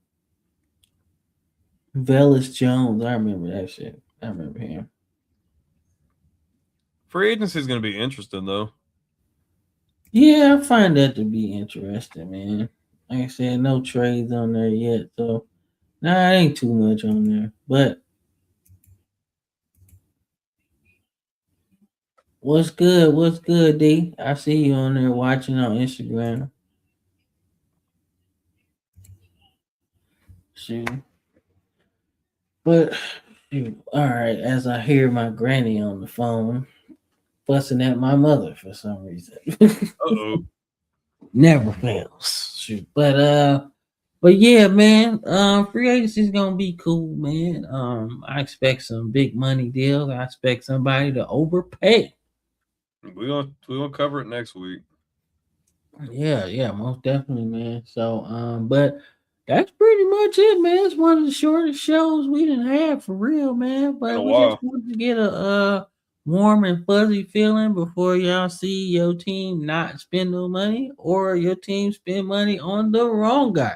Velus Jones, I remember that shit. I remember him.
Free agency is going to be interesting though.
Yeah, I find that to be interesting, man. Like I said, no trades on there yet, so nah, it ain't too much on there. But what's good? What's good, D? I see you on there watching on Instagram. Shoot. But shoot, all right, as I hear my granny on the phone fussing at my mother for some reason.
Uh-oh.
Never fails. Shoot. But yeah, man, free agency is gonna be cool, man. I expect some big money deals. I expect somebody to overpay.
We're gonna cover it next week.
Yeah, most definitely, man. So, but that's pretty much it, man. It's one of the shortest shows we didn't have for real, man. But we just wanted to get a warm and fuzzy feeling before y'all see your team not spend no money or your team spend money on the wrong guy.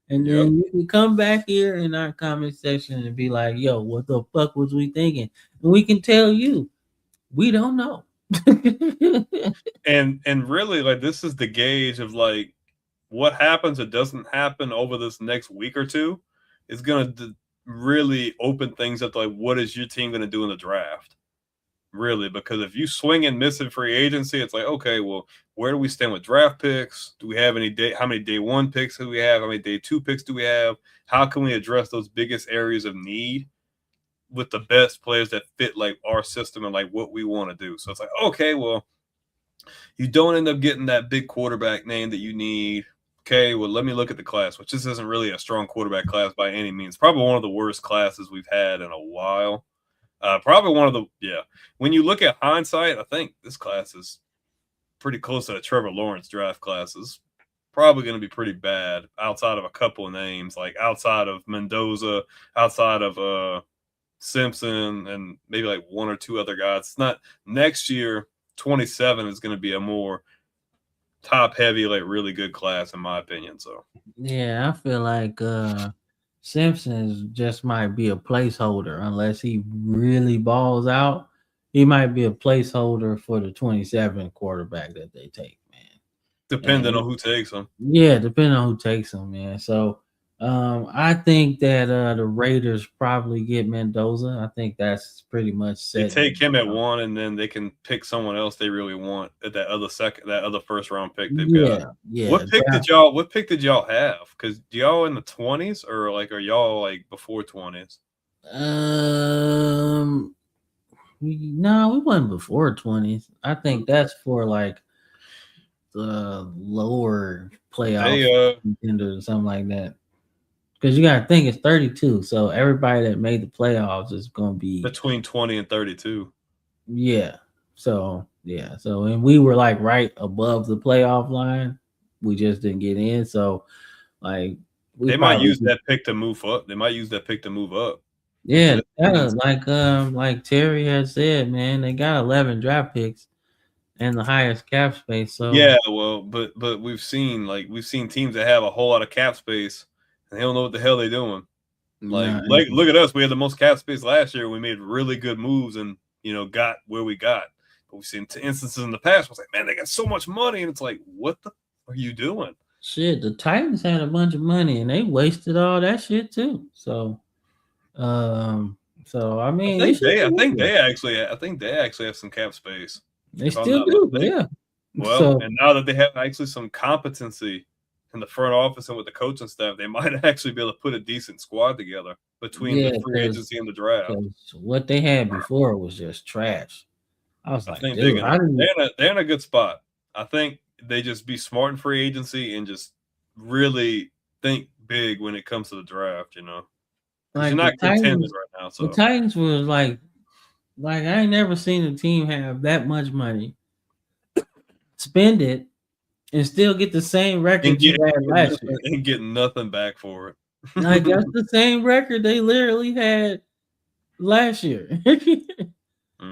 And then you can come back here in our comment section and be like, yo, what the fuck was we thinking? And we can tell you, we don't know.
and really, like, this is the gauge of like what happens or doesn't happen over this next week or two is going to really open things up to like what is your team going to do in the draft, really, because if you swing and miss in free agency, it's like, okay, well, where do we stand with draft picks? Do we have how many day one picks do we have? How many day two picks do we have? How can we address those biggest areas of need with the best players that fit like our system and like what we want to do? So it's like, okay, well, you don't end up getting that big quarterback name that you need. Okay, well, let me look at the class, which this isn't really a strong quarterback class by any means. Probably one of the worst classes we've had in a while. Probably one of the, when you look at hindsight, I think this class is pretty close to the Trevor Lawrence draft classes. Probably going to be pretty bad outside of a couple of names, like outside of Mendoza, outside of Simpson, and maybe like one or two other guys. It's not next year. 27 is going to be a more top heavy, like really good class in my opinion. So
yeah, I feel like Simpson just might be a placeholder unless he really balls out. He might be a placeholder for the 27 quarterback that they take, man.
Depending on who takes him.
Yeah, depending on who takes him, man. So I think that the Raiders probably get Mendoza. I think that's pretty much set.
They take him at 1, and then they can pick someone else they really want at that other first round pick they've got.
Yeah.
What pick did y'all have? Because y'all in the 20s or like are y'all like before 20s?
No, we wasn't before 20s. I think that's for like the lower playoff contenders or something like that. Because you got to think it's 32, so everybody that made the playoffs is going to be
between 20 and 32.
Yeah. So and we were like right above the playoff line. We just didn't get in. So like
they might use that pick to move up.
Yeah, like Terry had said, man, they got 11 draft picks and the highest cap space. So
yeah, well, but we've seen teams that have a whole lot of cap space and they don't know what the hell they're doing. Like look at us. We had the most cap space last year. We made really good moves and got where we got. But we've seen instances in the past. I was like, man, they got so much money, and it's like, what the are you doing?
Shit, the Titans had a bunch of money and they wasted all that shit too. So, I mean,
I think they actually have some cap space.
They still do, yeah.
Well, and now that they have actually some competency in the front office and with the coaching staff, they might actually be able to put a decent squad together between the free agency and the draft.
What they had before was just trash. I was like,
think
dude,
they're in a good spot. I think they just be smart in free agency and just really think big when it comes to the draft, you know. Like you're not contending right now. So
the Titans was like I ain't never seen a team have that much money, spend it, and still get the same record you had last year.
And get nothing back for it.
Like that's the same record they literally had last year.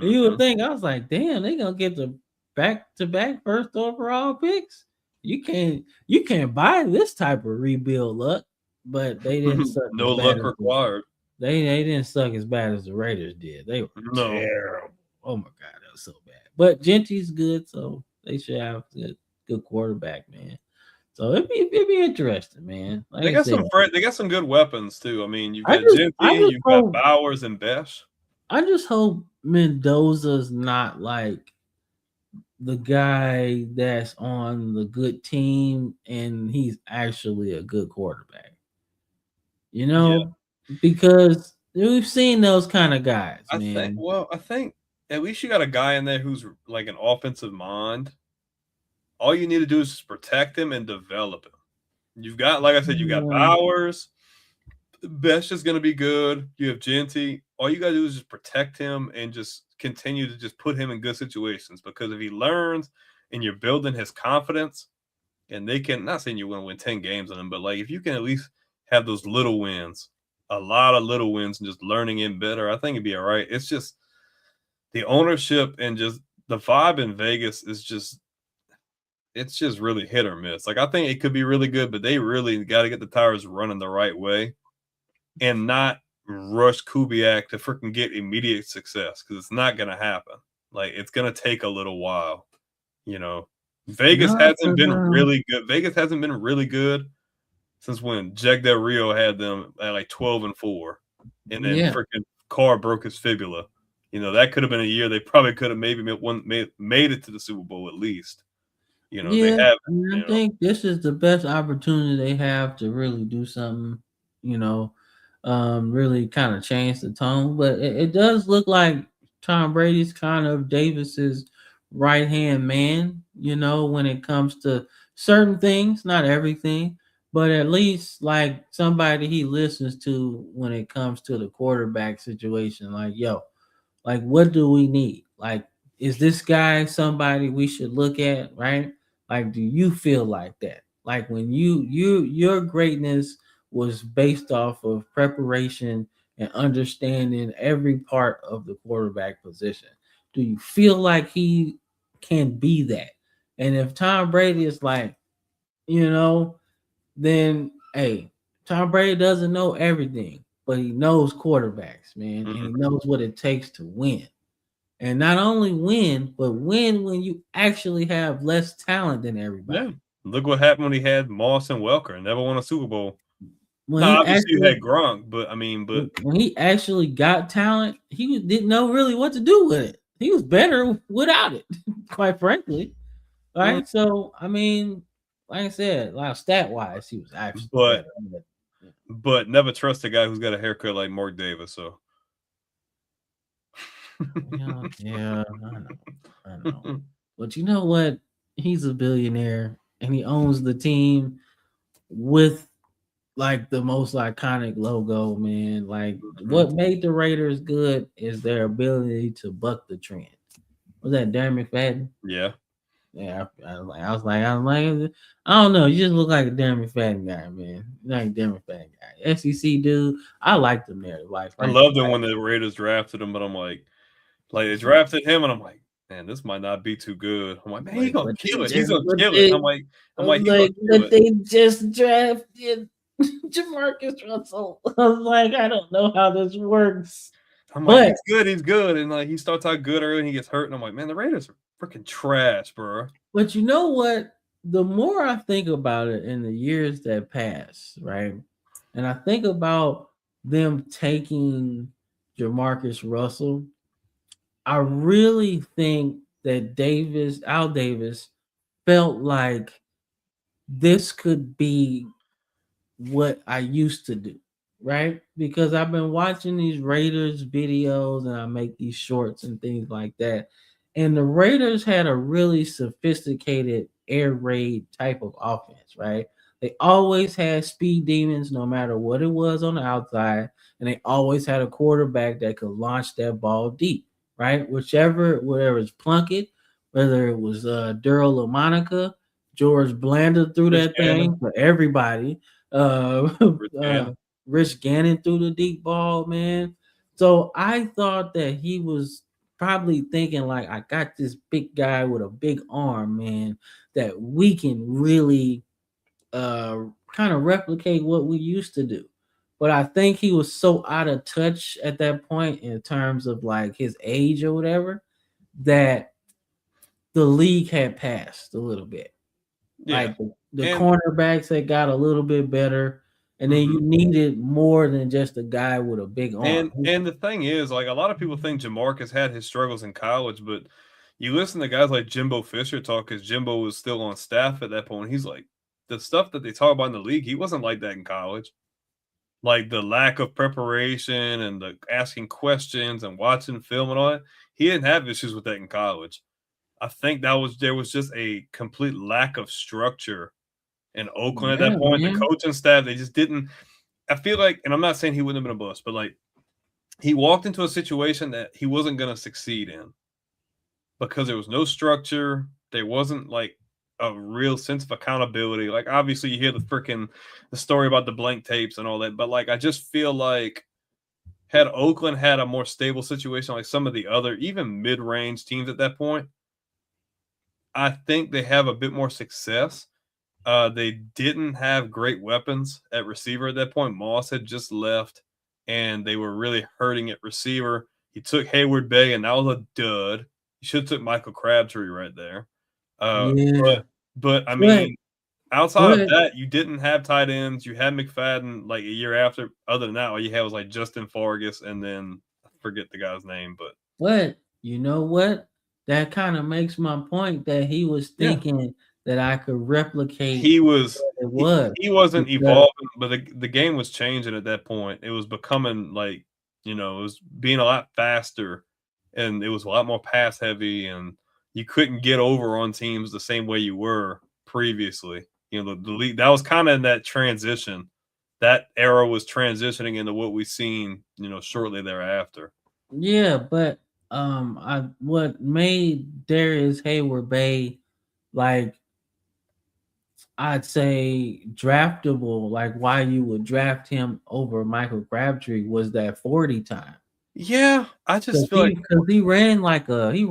You would think, I was like, damn, they gonna get the back-to-back first overall picks. You can't buy this type of rebuild luck, but they didn't suck.
No luck required.
They didn't suck as bad as the Raiders did. They were terrible. Oh my god, that was so bad. But Genty's good, so they should have a good quarterback, man. So it'd be interesting, man. Like
they got some good weapons too. I mean, you've got Genty, you've got Bowers and Besh.
I just hope Mendoza's not like the guy that's on the good team and he's actually a good quarterback. You know, because we've seen those kind of guys, man.
I think at least you got a guy in there who's like an offensive mind. All you need to do is just protect him and develop him. You've got, like I said, you got Bowers. Besh is going to be good. You have Genty. All you got to do is just protect him and just continue to just put him in good situations, because if he learns and you're building his confidence, and they can, not saying you're going to win 10 games on him, but like if you can at least have those little wins, a lot of little wins, and just learning him better, I think it'd be all right. It's just the ownership and just the vibe in Vegas is just, it's just really hit or miss. Like I think it could be really good, but they really got to get the tires running the right way and not rush Kubiak to freaking get immediate success, because it's not going to happen. Like it's going to take a little while, you know. Vegas hasn't been really good. Vegas hasn't been really good since when Jack Del Rio had them at like 12-4, and then freaking Carr broke his fibula. You know, that could have been a year they probably could have maybe made it to the Super Bowl at least. You know, they haven't.
I think this is the best opportunity they have to really do something, you know, really kind of change the tone. But it does look like Tom Brady's kind of Davis's right-hand man, you know, when it comes to certain things, not everything, but at least like somebody he listens to when it comes to the quarterback situation. Like, yo, like what do we need? Like, is this guy somebody we should look at, right? Like, do you feel like that? Like when your greatness was based off of preparation and understanding every part of the quarterback position. Do you feel like he can be that? And if Tom Brady is like, you know, then hey, Tom Brady doesn't know everything, but he knows quarterbacks, man, and he knows what it takes to win. And not only win, but win when you actually have less talent than everybody.
Yeah. Look what happened when he had Moss and Welker and never won a Super Bowl.
Obviously
you had Gronk, but
when he actually got talent, he didn't know really what to do with it. He was better without it, quite frankly. Right? Mm-hmm. So, I mean, like I said, like stat-wise, he was actually better.
But never trust a guy who's got a haircut like Mark Davis, so.
Yeah, I know. But you know what? He's a billionaire, and he owns the team with like the most iconic logo, man. Like what made the Raiders good is their ability to buck the trend. Was that Darren McFadden?
Yeah.
Yeah, I was like, I don't know. You just look like a Darren McFadden guy, man. Like Darren McFadden guy. SEC dude. I liked him there. Like
I loved him when the Raiders drafted him, but I'm like they drafted him, and I'm like, man, this might not be too good. I'm like, man, he's gonna kill it. He's gonna kill it. I'm like,
but they just drafted Jamarcus Russell. I was like, I don't know how this works.
I'm like, he's good. And like he starts out good early and he gets hurt. And I'm like, man, the Raiders are freaking trash, bro.
But you know what? The more I think about it in the years that pass, right? And I think about them taking Jamarcus Russell, I really think that Al Davis felt like this could be what I used to do, right? Because I've been watching these Raiders videos and I make these shorts and things like that. And the Raiders had a really sophisticated air raid type of offense, right? They always had speed demons no matter what it was on the outside, and they always had a quarterback that could launch that ball deep, right? Whatever it's Plunkett, whether it was Daryl LaMonica, George Blanda threw
Rich
that
Gannon.
thing for everybody. Uh,
Rich
uh,
Gannon.
Rich Gannon threw the deep ball, man. So I thought that he was probably thinking like, I got this big guy with a big arm, man, that we can really kind of replicate what we used to do. But I think he was so out of touch at that point in terms of like his age or whatever that the league had passed a little bit.
Yeah.
Like the
And
cornerbacks that got a little bit better, and then you needed more than just a guy with a big arm.
and the thing is, like a lot of people think Jamarcus had his struggles in college, but you listen to guys like Jimbo Fisher talk because Jimbo was still on staff at that point. He's like, the stuff that they talk about in the league, he wasn't like that in college. Like the lack of preparation and the asking questions and watching film and all that. He didn't have issues with that in college. I think there was just a complete lack of structure in Oakland at
Yeah,
that point. The
man.
coaching staff, they just didn't. I feel like, and I'm not saying he wouldn't have been a bust, but like he walked into a situation that he wasn't going to succeed in because there was no structure. There wasn't like a real sense of accountability. Like obviously you hear the story about the blank tapes and all that, but like I just feel like had Oakland had a more stable situation like some of the other even mid-range teams at that point, I think they have a bit more success. They didn't have great weapons at receiver at that point. Moss had just left, and they were really hurting at receiver. He took Hayward Bay, and that was a dud. He should have took Michael Crabtree right there. Uh,
Yeah.
but I
But
mean, outside of
but
that, you didn't have tight ends. You had McFadden like a year after. Other than that, all you had was like Justin Fargas, and then I forget the guy's name, but
but you know what? That kind of makes my point that he was
yeah,
thinking that I could replicate
he was
what it was
he wasn't
because
evolving, but the game was changing at that point. It was becoming like, it was being a lot faster and it was a lot more pass heavy and you couldn't get over on teams the same way you were previously. The league that was kind of in that transition. That era was transitioning into what we've seen, shortly thereafter.
yeah, but I what made Darius Hayward Bay like I'd say draftable, like why you would draft him over Michael Crabtree was that 40 time.
Yeah, I
Cause
just feel like
he ran like a
he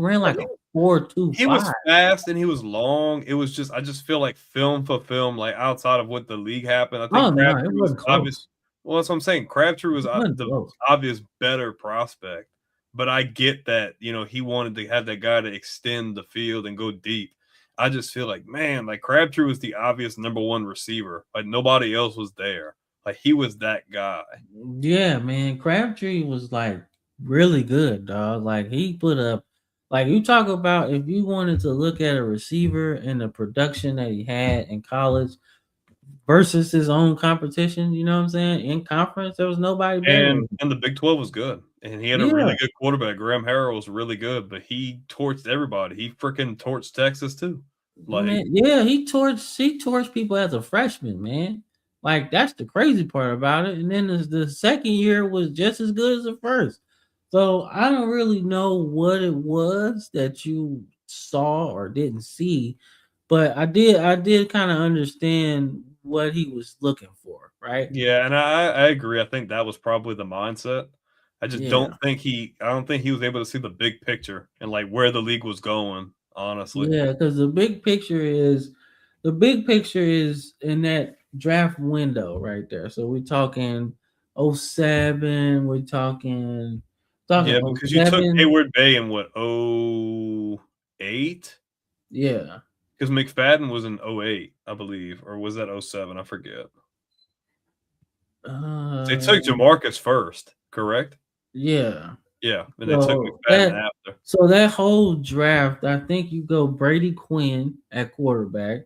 was
4.25.
fast and he was long. It was just I just feel like film for film, like outside of what the league happened. I
Oh
think
no, it
Crabtree was
wasn't
obvious.
close.
Well, that's what I'm saying. Crabtree was
It wasn't
the
close.
obvious better prospect, but I get that he wanted to have that guy to extend the field and go deep. I just feel like man, like Crabtree was the obvious number one receiver. Like nobody else was there. Like he was that guy.
Yeah, man. Crabtree was like really good, dog. Like he put up like you talk about if you wanted to look at a receiver and the production that he had in college versus his own competition, you know what I'm saying? In conference, there was nobody better than him.
And the Big 12 was good. And he had a
Yeah,
really good quarterback. Graham Harrell was really good, but he torched everybody. He freaking torched Texas too. Like,
man. Yeah, he torched people as a freshman, man. Like that's the crazy part about it. And then the second year was just as good as the first. So I don't really know what it was that you saw or didn't see, but I did kind of understand what he was looking for, right?
yeah, and I agree. I think that was probably the mindset.
Yeah.
I don't think he was able to see the big picture and like where the league was going, honestly.
Yeah, because the big picture is in that draft window right there. So we're talking '07, we're talking
Yeah, because you took
'07.
Hayward Bay in what, 08?
Yeah.
Because McFadden was in 08, I believe, or was that 07? I forget. They
Uh
took Jamarcus first, correct?
yeah.
Yeah, and they took
So
McFadden after.
that whole draft, I think you go Brady Quinn at quarterback,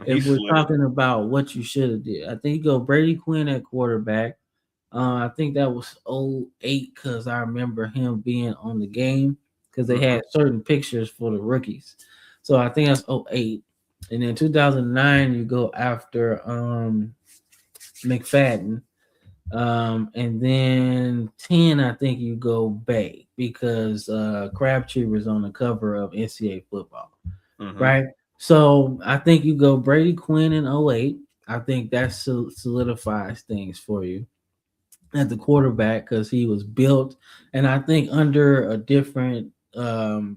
if
He's
we're
slid.
talking about what you should have did, I think you go Brady Quinn at quarterback. I think that was 08 because I remember him being on the game because they had certain pictures for the rookies. So I think that's 08. And then 2009, you go after McFadden. And then 10, I think you go Bay because Crabtree was on the cover of NCAA football, right? So I think you go Brady Quinn in 08. I think that solidifies things for you at the quarterback because he was built, and I think under a different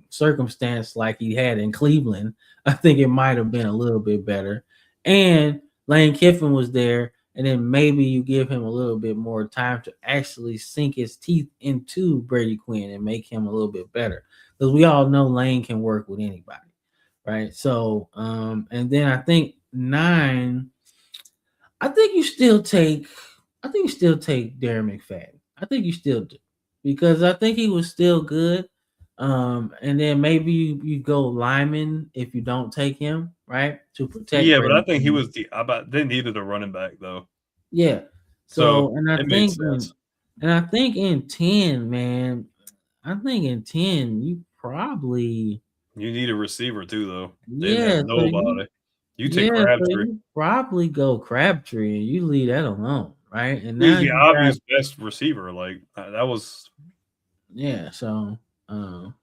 circumstance like he had in Cleveland, I think it might have been a little bit better. And Lane Kiffin was there, and then maybe you give him a little bit more time to actually sink his teeth into Brady Quinn and make him a little bit better. Because we all know Lane can work with anybody, right? So, and then I think 9, I think you still take Darren McFadden. I think you still do because I think he was still good. And then maybe you go Lyman if you don't take him, right? To protect.
Yeah, but I
Brady
think he
Quinn.
was they needed a running back though.
Yeah.
So
So and I
it makes
think
sense.
in 10, man, I think in 10 you probably
You need a receiver too, though. They didn't have
yeah,
nobody. You take
so
Crabtree.
you probably go Crabtree and you leave that alone, right? And
He was
now
the
you got
obvious best receiver. Like that was.
yeah, um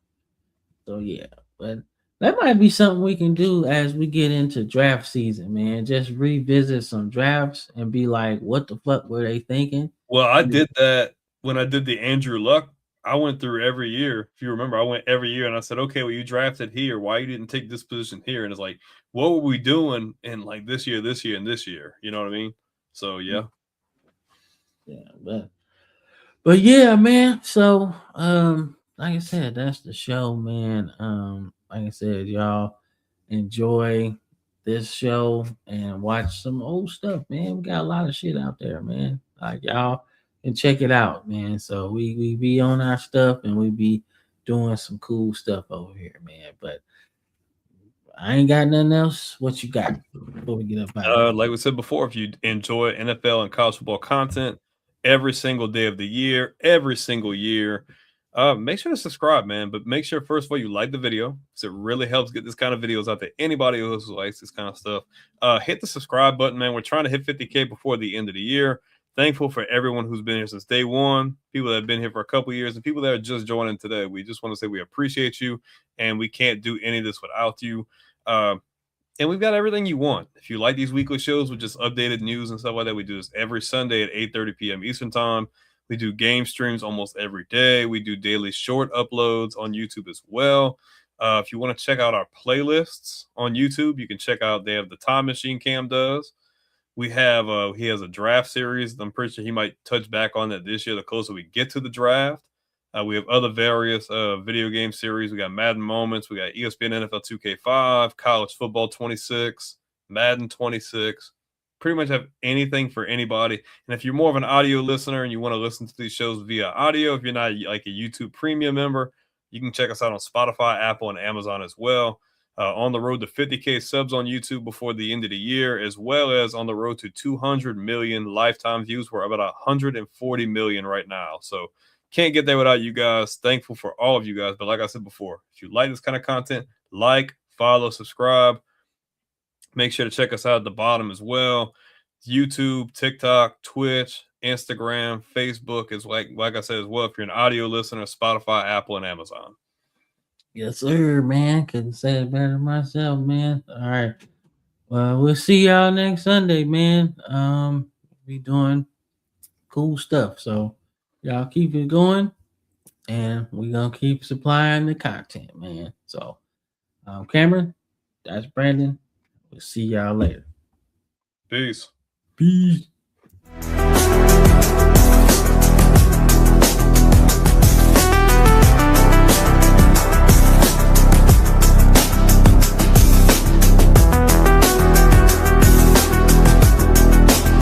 so yeah, but that might be something we can do as we get into draft season, man. Just revisit some drafts and be like, what the fuck were they thinking?
Well, I did that when I did the Andrew Luck. I went through every year. If you remember, I went every year and I said, okay, well, you drafted here. Why you didn't take this position here? And it's like, what were we doing in like this year, and this year? You know what I mean? So yeah.
Yeah, but yeah, man. So like I said, that's the show, man. Like I said, y'all enjoy this show and watch some old stuff, man. We got a lot of shit out there, man. Like y'all can check it out, man. So we be on our stuff and we be doing some cool stuff over here, man. But I ain't got nothing else. What you got before we get up out of here?
Like we said before, if you enjoy NFL and college football content every single day of the year, every single year, make sure to subscribe, man. But make sure, first of all, you like the video because it really helps get this kind of videos out there. Anybody else who likes this kind of stuff, hit the subscribe button, man. We're trying to hit 50K before the end of the year. Thankful for everyone who's been here since day one, people that have been here for a couple years, and people that are just joining today. We just want to say we appreciate you, and we can't do any of this without you. And we've got everything you want. If you like these weekly shows with just updated news and stuff like that, we do this every Sunday at 8:30 p.m. Eastern Time. We do game streams almost every day. We do daily short uploads on YouTube as well. If you want to check out our playlists on YouTube, you can check out, they have the Time Machine Cam does. We have, he has a draft series. I'm pretty sure he might touch back on that this year, the closer we get to the draft. We have other various video game series. We got Madden Moments. We got ESPN NFL 2K5, College Football 26, Madden 26. Pretty much have anything for anybody. And if you're more of an audio listener and you want to listen to these shows via audio, if you're not like a YouTube Premium member, you can check us out on Spotify, Apple, and Amazon as well. On the road to 50K subs on YouTube before the end of the year, as well as on the road to 200 million lifetime views. We're about 140 million right now. So can't get there without you guys. Thankful for all of you guys. But like I said before, if you like this kind of content, like, follow, subscribe. Make sure to check us out at the bottom as well. YouTube, TikTok, Twitch, Instagram, Facebook is like I said as well. If you're an audio listener, Spotify, Apple, and Amazon.
Yes, sir, man. Couldn't say it better myself, man. All right. Well, we'll see y'all next Sunday, man. We doing cool stuff. So y'all keep it going and we're gonna keep supplying the content, man. So Cameron, that's Brandon. We'll see y'all later.
Peace.
Peace.